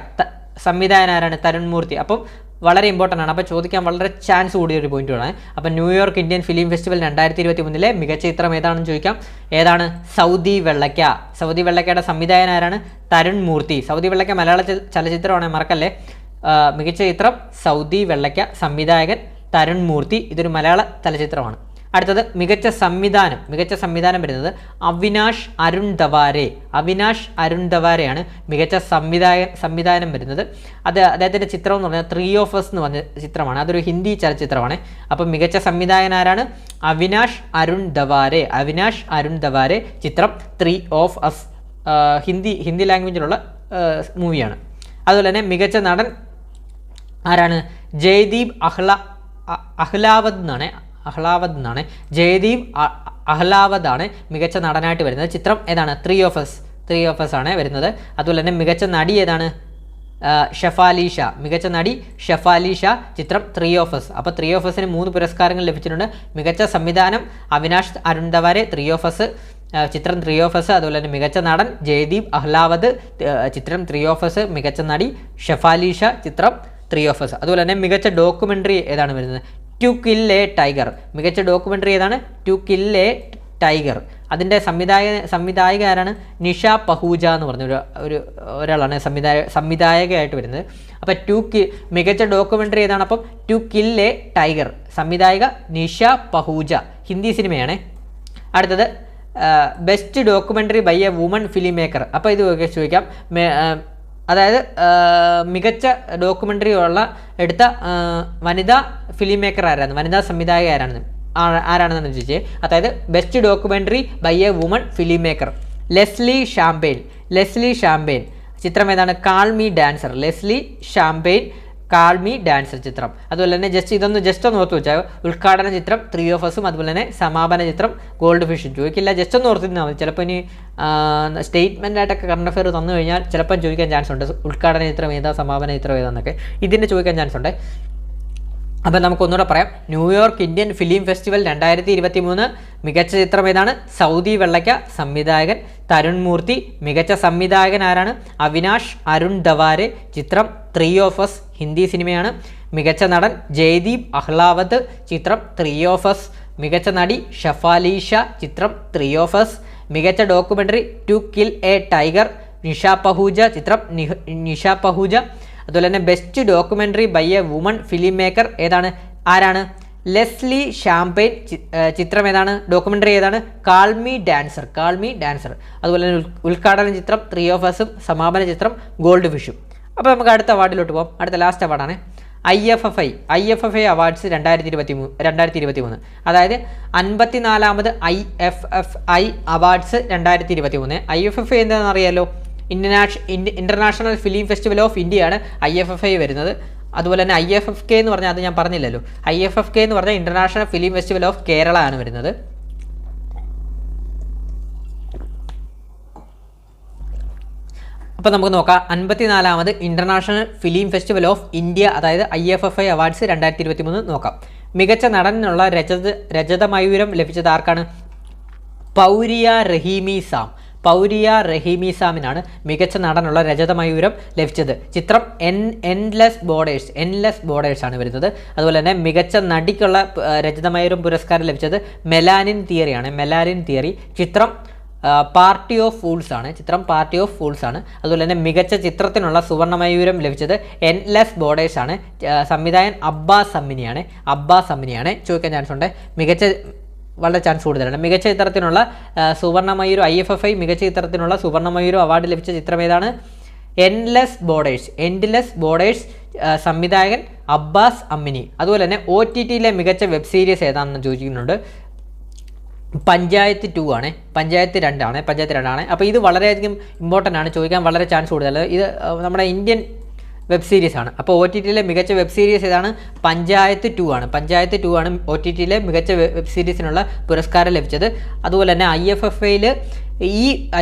സംവിധായകനാരാണ്? തരുൺ മൂർത്തി. അപ്പം വളരെ ഇമ്പോർട്ടൻ്റ് ആണ്. അപ്പോൾ ചോദിക്കാൻ വളരെ ചാൻസ് കൂടിയൊരു പോയിന്റാണ്. അപ്പോൾ ന്യൂയോർക്ക് ഇന്ത്യൻ ഫിലിം ഫെസ്റ്റിവൽ 2023 മികച്ച ചിത്രം ഏതാണെന്ന് ചോദിക്കാം. ഏതാണ്? സൗദി വെള്ളയ്ക്ക. സൗദി വെള്ളയ്ക്കയുടെ സംവിധായകനാരാണ്? തരുൺ മൂർത്തി. സൗദി വെള്ളയ്ക്ക മലയാള ചലച്ചിത്രമാണ്, മറക്കല്ലേ. മികച്ച ചിത്രം സൗദി വെള്ളയ്ക്ക, സംവിധായകൻ തരുൺ മൂർത്തി. ഇതൊരു മലയാള ചലച്ചിത്രമാണ്. അടുത്തത് മികച്ച സംവിധാനം വരുന്നത് അവിനാഷ് അരുൺ ദവാരെയാണ് മികച്ച സംവിധാനം വരുന്നത്. അദ്ദേഹത്തിൻ്റെ ചിത്രം എന്ന് പറഞ്ഞാൽ 3 of Us എന്ന് പറഞ്ഞ ചിത്രമാണ്. അതൊരു ഹിന്ദി ചലച്ചിത്രമാണ്. അപ്പം മികച്ച സംവിധായകൻ ആരാണ്? അവിനാഷ് അരുൺ ദവാരെ. ചിത്രം 3 of Us ഹിന്ദി ലാംഗ്വേജിലുള്ള മൂവിയാണ്. അതുപോലെ തന്നെ മികച്ച നടൻ ആരാണ്? ജയദീപ് അഹ്ലാവത് എന്നാണ്. ജയദീപ് അഹ്ലാവത് ആണ് മികച്ച നടനായിട്ട് വരുന്നത്. ചിത്രം ഏതാണ്? 3 of Us ആണ് വരുന്നത്. അതുപോലെ തന്നെ മികച്ച നടി ഏതാണ്? മികച്ച നടി ഷെഫാലി ഷാ. ചിത്രം 3 of Us. അപ്പോൾ 3 of Usന് 3 പുരസ്കാരങ്ങൾ ലഭിച്ചിട്ടുണ്ട്. മികച്ച സംവിധാനം അവിനാഷ് അരുൺ ദവാരെ, 3 of Us, ചിത്രം 3 of Us. അതുപോലെ തന്നെ മികച്ച നടൻ ജയദീപ് അഹ്ലാവത്, ചിത്രം 3 of Us. മികച്ച നടി ഷെഫാലി ഷാ, ചിത്രം 3 of Us. അതുപോലെ തന്നെ മികച്ച ഡോക്യുമെൻ്ററി ഏതാണ് വരുന്നത്? To kill a tiger. മികച്ച ഡോക്യുമെൻ്ററി ഏതാണ്? To kill a tiger. അതിൻ്റെ സംവിധായിക ആരാണ്? നിഷ പഹൂജ എന്ന് പറഞ്ഞ ഒരാളാണ് സംവിധായകയായിട്ട് വരുന്നത്. അപ്പോൾ മികച്ച ഡോക്യുമെൻ്ററി ഏതാണ്? അപ്പം ടു കിൽ എ ടൈഗർ. സംവിധായിക നിഷ പഹൂജ. ഹിന്ദി സിനിമയാണ്. അടുത്തത് best documentary by a woman film maker. അപ്പോൾ ഇത് ചോദിക്കാം. അതായത് മികച്ച ഡോക്യുമെൻ്ററി എടുത്ത വനിതാ ഫിലിം മേക്കർ ആരാണ്? വനിതാ സംവിധായക ആരാണെന്ന് ചോദിച്ചേ. അതായത് best documentary by a woman film maker Leslie Shampaine. ചിത്രം ഏതാണ്? Call me dancer. Leslie Shampaine, call me dancer ചിത്രം. അതുപോലെ തന്നെ ജസ്റ്റ് ഒന്ന് ഓർത്ത് വെച്ചാൽ ഉദ്ഘാടന ചിത്രം 3 of Us, അതുപോലെ തന്നെ സമാപന ചിത്രം ഗോൾഡ് ഫിഷ്. ചോദിക്കില്ല, ജസ്റ്റ് ഒന്ന് ഓർത്തിരുന്നാൽ മതി. ചിലപ്പോൾ ഇനി സ്റ്റേറ്റ്മെൻ്റ് ആയിട്ടൊക്കെ കറണ്ട് അഫെയർ തന്നു കഴിഞ്ഞാൽ ചിലപ്പം ചോദിക്കാൻ ചാൻസ് ഉണ്ട്. ഉദ്ഘാടന ചിത്രം ഏതാ, സമാപന ചിത്രം ഏതാന്നൊക്കെ ഇതിൻ്റെ ചോദിക്കാൻ ചാൻസ് ഉണ്ട്. അപ്പോൾ നമുക്കൊന്നുകൂടെ പറയാം. ന്യൂയോർക്ക് ഇന്ത്യൻ ഫിലിം ഫെസ്റ്റിവൽ 2023 മികച്ച ചിത്രം ഏതാണ്? സൗദി വെള്ളയ്ക്ക. സംവിധായകൻ തരുൺ മൂർത്തി. മികച്ച സംവിധായകൻ ആരാണ്? അവിനാഷ് അരുൺ ദവാരെ. ചിത്രം 3 of Us ഹിന്ദി സിനിമയാണ്. മികച്ച നടൻ ജയദീപ് അഹ്ലാവത്. ചിത്രം 3 of Us. മികച്ച നടി ഷെഫാലി ഷാ. ചിത്രം 3 of Us. മികച്ച documentary to kill a tiger Nisha Pahuja. ചിത്രം നിഷ പഹൂജ. അതുപോലെ തന്നെ best documentary by a woman film maker ആരാണ്? Leslie Shampaine. ചിത്രം ഏതാണ്? ഡോക്യുമെൻ്ററി ഏതാണ്? Call me dancer. അതുപോലെ തന്നെ ഉദ്ഘാടന ചിത്രം 3 of Us, സമാപന ചിത്രം ഗോൾഡ് ഫിഷും. അപ്പോൾ നമുക്ക് അടുത്ത അവാർഡിലോട്ട് പോകാം. അടുത്ത ലാസ്റ്റ് അവാർഡാണ്. IFFI അവാർഡ്സ് 2023, അതായത് 54ാമത് IFFI അവാർഡ്സ് 2023. IFFI എന്താണെന്ന് അറിയാലോ, ഇൻ്റർനാഷണൽ ഫിലിം ഫെസ്റ്റിവൽ ഓഫ് ഇന്ത്യയാണ് IFFI വരുന്നത്. അതുപോലെ തന്നെ IFFK എന്ന് പറഞ്ഞാൽ അത് ഞാൻ പറഞ്ഞില്ലല്ലോ, IFFK എന്ന് പറഞ്ഞാൽ international film festival of Kerala ആണ് വരുന്നത്. അപ്പോൾ നമുക്ക് നോക്കാം 54ാമത് international film festival of India, അതായത് IFFI അവാർഡ്സ് 2023 നോക്കാം. മികച്ച നടനുള്ള രജത മയൂരം ലഭിച്ചത് ആർക്കാണ്? പൗരിയ റഹീമി സാമിനാണ് മികച്ച നടനുള്ള രജത മയൂരം ലഭിച്ചത്. ചിത്രം എൻലെസ് ബോർഡേഴ്സ് ആണ് വരുന്നത്. അതുപോലെ തന്നെ മികച്ച നടിക്കുള്ള രജത മയൂരം പുരസ്കാരം ലഭിച്ചത് മെലാനിൻ തിയറി. ചിത്രം പാർട്ടി ഓഫ് ഫൂൾസ് ആണ്. അതുപോലെ തന്നെ മികച്ച ചിത്രത്തിനുള്ള സുവർണ്ണമയൂരം ലഭിച്ചത് എൻലെസ് ബോർഡേഴ്സ് ആണ്. സംവിധായകൻ അബ്ബാസ് അമ്മിനിയാണ്. ചോദിക്കാൻ ചാൻസ് ഉണ്ട്, വളരെ ചാൻസ് കൂടുതലാണ്. മികച്ച ചിത്രത്തിനുള്ള സുവർണ്ണമയൂരം IFFI മികച്ച ചിത്രത്തിനുള്ള സുവർണ്ണമയൂരം അവാർഡ് ലഭിച്ച ചിത്രം ഏതാണ്? എൻലെസ് ബോർഡേഴ്സ്, സംവിധായകൻ അബ്ബാസ് അമ്മിനി. അതുപോലെ തന്നെ OTTയിലെ മികച്ച വെബ് സീരീസ് ഏതാണെന്ന് ചോദിക്കുന്നുണ്ട്. പഞ്ചായത്ത് 2 ആണ്. പഞ്ചായത്ത് 2 ആണ്. അപ്പോൾ ഇത് വളരെയധികം ഇമ്പോർട്ടൻ്റ് ആണ്, ചോദിക്കാൻ വളരെ ചാൻസ് കൂടുതൽ. ഇത് നമ്മുടെ ഇന്ത്യൻ വെബ് സീരീസ് ആണ്. അപ്പോൾ OTTയിലെ മികച്ച വെബ് സീരീസ് ഏതാണ്? പഞ്ചായത്ത് 2 ആണ്. OTTയിലെ മികച്ച വെബ് സീരീസിനുള്ള പുരസ്കാരം ലഭിച്ചത്. അതുപോലെ തന്നെ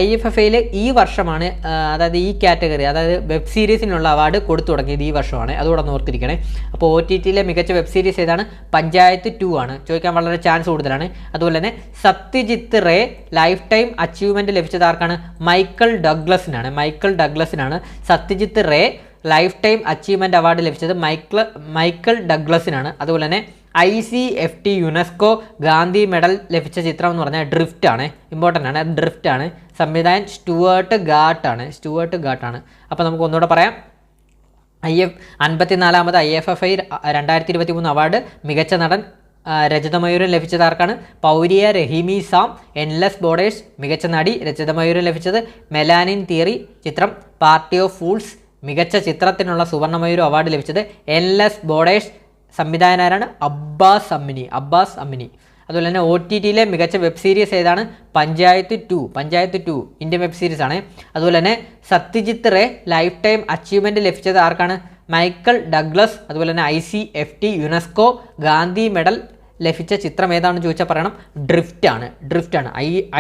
IFFIയിൽ ഈ വർഷമാണ്, അതായത് ഈ കാറ്റഗറി, അതായത് വെബ് സീരീസിനുള്ള അവാർഡ് കൊടുത്തു തുടങ്ങിയത് ഈ വർഷമാണ്, അതുകൂടെ ഒന്ന് ഓർത്തിരിക്കണേ. അപ്പോൾ OTTയിലെ മികച്ച വെബ് സീരീസ് ഏതാണ്? പഞ്ചായത്ത് 2 ആണ്. ചോദിക്കാൻ വളരെ ചാൻസ് കൂടുതലാണ്. അതുപോലെ തന്നെ Satyajit Ray life time achievement ലഭിച്ചത് ആർക്കാണ്? മൈക്കൽ ഡഗ്ലസിനാണ്. Satyajit Ray life time achievement award ലഭിച്ചത് മൈക്കൽ ഡഗ്ലസിനാണ്. അതുപോലെ തന്നെ ICFT യുനെസ്കോ ഗാന്ധി മെഡൽ ലഭിച്ച ചിത്രം എന്ന് പറഞ്ഞാൽ ഡ്രിഫ്റ്റ് ആണ്. സംവിധായകൻ സ്റ്റുവർട്ട് ഗാട്ട് ആണ്. അപ്പോൾ നമുക്ക് ഒന്നുകൂടെ പറയാം. 54ാമത് IFFI 2023 അവാർഡ് മികച്ച നടൻ രജതമയൂരം ലഭിച്ചത് ആർക്കാണ്? പൗരിയ റഹീമി സാം. എൻലെസ് ബോർഡേഴ്സ് മികച്ച നടി രജതമയൂരം ലഭിച്ചത് മെലാനിൻ തിയറി. ചിത്രം പാർട്ടി ഓഫ് ഫൂൾസ്. മികച്ച ചിത്രത്തിനുള്ള സുവർണ്ണമയൂരം അവാർഡ് ലഭിച്ചത് എൻലെസ് ബോർഡേഴ്സ്. സംവിധായകനാരാണ്? അബ്ബാസ് അമ്മിനി. അതുപോലെ തന്നെ OTTയിലെ മികച്ച വെബ് സീരീസ് ഏതാണ്? പഞ്ചായത്ത് 2 ഇന്ത്യൻ വെബ് സീരീസ് ആണ്. അതുപോലെ തന്നെ Satyajit Ray life time achievement ലഭിച്ചത് ആർക്കാണ്? Michael Douglas. അതുപോലെ തന്നെ ICFT യുനെസ്കോ ഗാന്ധി മെഡൽ ലഭിച്ച ചിത്രം ഏതാണെന്ന് ചോദിച്ചാൽ പറയണം ഡ്രിഫ്റ്റ് ആണ്.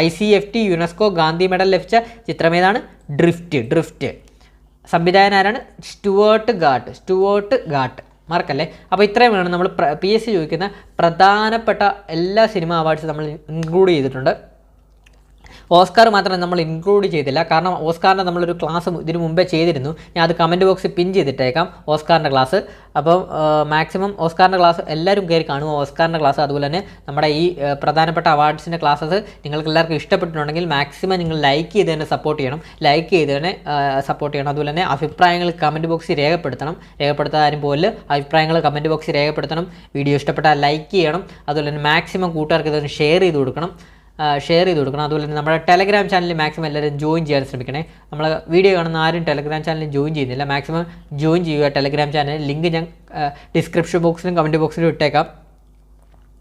ICFT യുനെസ്കോ ഗാന്ധി മെഡൽ ലഭിച്ച ചിത്രം ഏതാണ്? ഡ്രിഫ്റ്റ്. സംവിധായകനാരാണ്? സ്റ്റുവർട്ട് ഗാട്ട്. മാർക്കല്ലേ. അപ്പോൾ ഇത്രയും വേണം നമ്മൾ PSC ചോദിക്കുന്ന പ്രധാനപ്പെട്ട എല്ലാ സിനിമ അവാർഡ്സും നമ്മൾ ഇൻക്ലൂഡ് ചെയ്തിട്ടുണ്ട്. ഓസ്കാർ മാത്രം നമ്മൾ ഇൻക്ലൂഡ് ചെയ്തില്ല, കാരണം ഓസ്കാറിൻ്റെ നമ്മളൊരു ക്ലാസ് ഇതിനു മുമ്പേ ചെയ്തിരുന്നു. ഞാൻ അത് കമൻറ്റ് ബോക്സിൽ പിൻ ചെയ്തിട്ടേക്കാം, ഓസ്കാറിൻ്റെ ക്ലാസ്. അപ്പം മാക്സിമം ഓസ്കാറിൻ്റെ ക്ലാസ് എല്ലാവരും കയറി കാണുക, ഓസ്കാറിൻ്റെ ക്ലാസ്. അതുപോലെ തന്നെ നമ്മുടെ ഈ പ്രധാനപ്പെട്ട അവാർഡ്സിൻ്റെ ക്ലാസ്സസ് നിങ്ങൾക്ക് എല്ലാവർക്കും ഇഷ്ടപ്പെട്ടിട്ടുണ്ടെങ്കിൽ മാക്സിമം നിങ്ങൾ ലൈക്ക് ചെയ്ത് തന്നെ സപ്പോർട്ട് ചെയ്യണം. അതുപോലെ തന്നെ അഭിപ്രായങ്ങൾ കമൻറ്റ് ബോക്സിൽ രേഖപ്പെടുത്താനും പോലെ അഭിപ്രായങ്ങൾ കമൻറ്റ് ബോക്സിൽ രേഖപ്പെടുത്തണം. വീഡിയോ ഇഷ്ടപ്പെട്ടാൽ ലൈക്ക് ചെയ്യണം. അതുപോലെ തന്നെ മാക്സിമം കൂട്ടുകാർക്ക് ഇതൊന്ന് ഷെയർ ചെയ്ത് കൊടുക്കണം. അതുപോലെ തന്നെ നമ്മുടെ ടെലഗ്രാം ചാനലിൽ മാക്സിമം എല്ലാവരും ജോയിൻ ചെയ്യാൻ ശ്രമിക്കണേ. നമ്മൾ വീഡിയോ കാണുന്ന ആരും ടെലഗ്രാം ചാനലിൽ ജോയിൻ ചെയ്യുന്നില്ല. മാക്സിമം ജോയിൻ ചെയ്യുക ടെലഗ്രാം ചാനൽ. ലിങ്ക് ഞാൻ ഡിസ്ക്രിപ്ഷൻ ബോക്സിലും കമൻറ്റ് ബോക്സിലും ഇട്ടേക്കാം.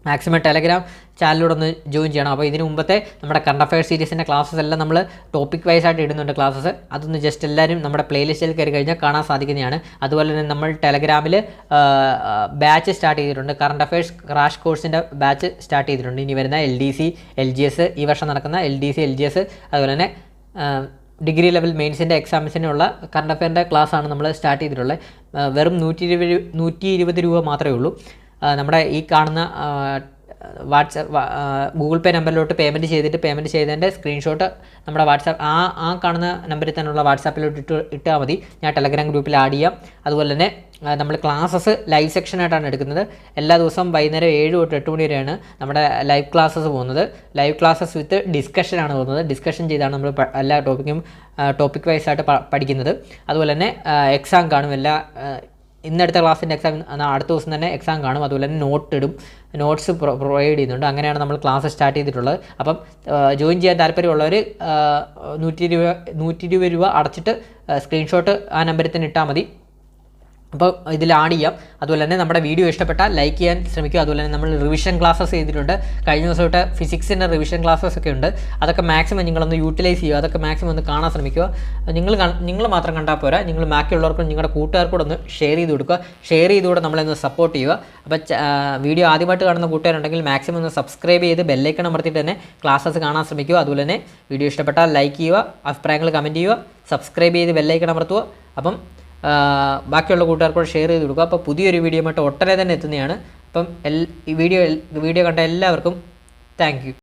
മാക്സിമം ടെലഗ്രാം ചാനലിലൂടെ ഒന്ന് ജോയിൻ ചെയ്യണം. അപ്പോൾ ഇതിന് മുമ്പത്തെ നമ്മുടെ കറണ്ട് അഫെയർ സീരീസിൻ്റെ ക്ലാസ്സസ് എല്ലാം നമ്മൾ ടോപ്പിക് വൈസ് ആയിട്ട് ഇടുന്നുണ്ട് ക്ലാസ്സസ്. അതൊന്ന് ജസ്റ്റ് എല്ലാവരും നമ്മുടെ പ്ലേലിസ്റ്റിൽ കയറി കഴിഞ്ഞാൽ കാണാൻ സാധിക്കുന്നതാണ്. അതുപോലെ തന്നെ നമ്മൾ ടെലഗ്രാമിൽ ബാച്ച് സ്റ്റാർട്ട് ചെയ്തിട്ടുണ്ട്. കറണ്ട് അഫെയർസ് ക്രാഷ് കോഴ്സിൻ്റെ ബാച്ച് സ്റ്റാർട്ട് ചെയ്തിട്ടുണ്ട്. ഇനി വരുന്ന LDC LGS, ഈ വർഷം നടക്കുന്ന LDC LGS, അതുപോലെ തന്നെ ഡിഗ്രി ലെവൽ മെയിൻസിൻ്റെ എക്സാംസിനുള്ള കറണ്ട് അഫെയറിൻ്റെ ക്ലാസ്സാണ് നമ്മൾ സ്റ്റാർട്ട് ചെയ്തിട്ടുള്ളത്. വെറും 120 രൂപ മാത്രമേ ഉള്ളൂ. നമ്മുടെ ഈ കാണുന്ന ഗൂഗിൾ പേ നമ്പറിലോട്ട് പേയ്മെൻറ്റ് ചെയ്തതിൻ്റെ സ്ക്രീൻഷോട്ട് നമ്മുടെ ആ കാണുന്ന നമ്പറിൽ തന്നെയുള്ള വാട്സാപ്പിലോട്ട് ഇട്ടാൽ മതി. ഞാൻ ടെലഗ്രാം ഗ്രൂപ്പിൽ ആഡ് ചെയ്യാം. അതുപോലെ തന്നെ നമ്മൾ ക്ലാസ്സസ് ലൈവ് സെക്ഷനായിട്ടാണ് എടുക്കുന്നത്. എല്ലാ ദിവസവും വൈകുന്നേരം 7 തൊട്ട് 8 മണി വരെയാണ് നമ്മുടെ ലൈവ് ക്ലാസ്സസ് പോകുന്നത്. ലൈവ് ക്ലാസ്സസ് വിത്ത് ഡിസ്കഷനാണ് പോകുന്നത്. ഡിസ്കഷൻ ചെയ്താണ് നമ്മൾ എല്ലാ ടോപ്പിക് വൈസ് ആയിട്ട് പഠിക്കുന്നത്. അതുപോലെ തന്നെ എക്സാം കാണും. ഇന്നടുത്ത ക്ലാസ്സിൻ്റെ എക്സാം അടുത്ത ദിവസം തന്നെ എക്സാം കാണും. അതുപോലെ തന്നെ നോട്ട്സ് പ്രൊവൈഡ് ചെയ്യുന്നുണ്ട്. അങ്ങനെയാണ് നമ്മൾ ക്ലാസ് സ്റ്റാർട്ട് ചെയ്തിട്ടുള്ളത്. അപ്പം ജോയിൻ ചെയ്യാൻ താല്പര്യമുള്ളവർ 120 രൂപ അടച്ചിട്ട് സ്ക്രീൻഷോട്ട് ആ നമ്പറിൽ തന്നെ ഇട്ടാൽ മതി. അപ്പോൾ ഇതിൽ ആഡ് ചെയ്യാം. അതുപോലെ തന്നെ നമ്മുടെ വീഡിയോ ഇഷ്ടപ്പെട്ടാൽ ലൈക്ക് ചെയ്യാൻ ശ്രമിക്കുക. അതുപോലെ തന്നെ നമ്മൾ റിവിഷൻ ക്ലാസ്സസ് ചെയ്തിട്ടുണ്ട്. കഴിഞ്ഞ ദിവസം തൊട്ട് ഫിസിക്സിൻ്റെ റിവിഷൻ ക്ലാസ്സസ് ഒക്കെ ഉണ്ട്. അതൊക്കെ മാക്സിമം നിങ്ങളൊന്ന് യൂട്ടിലൈസ് ചെയ്യുക. അതൊക്കെ മാക്സിമം ഒന്ന് കാണാൻ ശ്രമിക്കുക. നിങ്ങൾ മാത്രം കണ്ടാൽ പോരാ, നിങ്ങൾ ബാക്കിയുള്ളവർക്കും നിങ്ങളുടെ കൂട്ടുകാർക്കൂടെ ഒന്ന് ഷെയർ ചെയ്ത് കൊടുക്കുക. ഷെയർ ചെയ്തുകൂടെ നമ്മളൊന്ന് സപ്പോർട്ട് ചെയ്യുക. അപ്പോൾ വീഡിയോ ആദ്യമായിട്ട് കാണുന്ന കൂട്ടുകാരുണ്ടെങ്കിൽ മാക്സിമം ഒന്ന് സബ്സ്ക്രൈബ് ചെയ്ത് ബെല്ലൈക്കൺ അമർത്തിയിട്ട് തന്നെ ക്ലാസ്സസ് കാണാൻ ശ്രമിക്കുക. അതുപോലെ തന്നെ വീഡിയോ ഇഷ്ടപ്പെട്ടാൽ ലൈക്ക് ചെയ്യുക, അഭിപ്രായങ്ങൾ കമൻറ്റ് ചെയ്യുക, സബ്സ്ക്രൈബ് ചെയ്ത് ബെല്ലൈക്കൺ അമർത്തുക. അപ്പം ബാക്കിയുള്ള കൂട്ടുകാർക്കൂടെ ഷെയർ ചെയ്ത് കൊടുക്കുക. അപ്പോൾ പുതിയൊരു വീഡിയോ ആയിട്ട് ഒട്ടനെ തന്നെ എത്തുന്നതാണ്. അപ്പം ഈ വീഡിയോ കണ്ട എല്ലാവർക്കും താങ്ക് യു.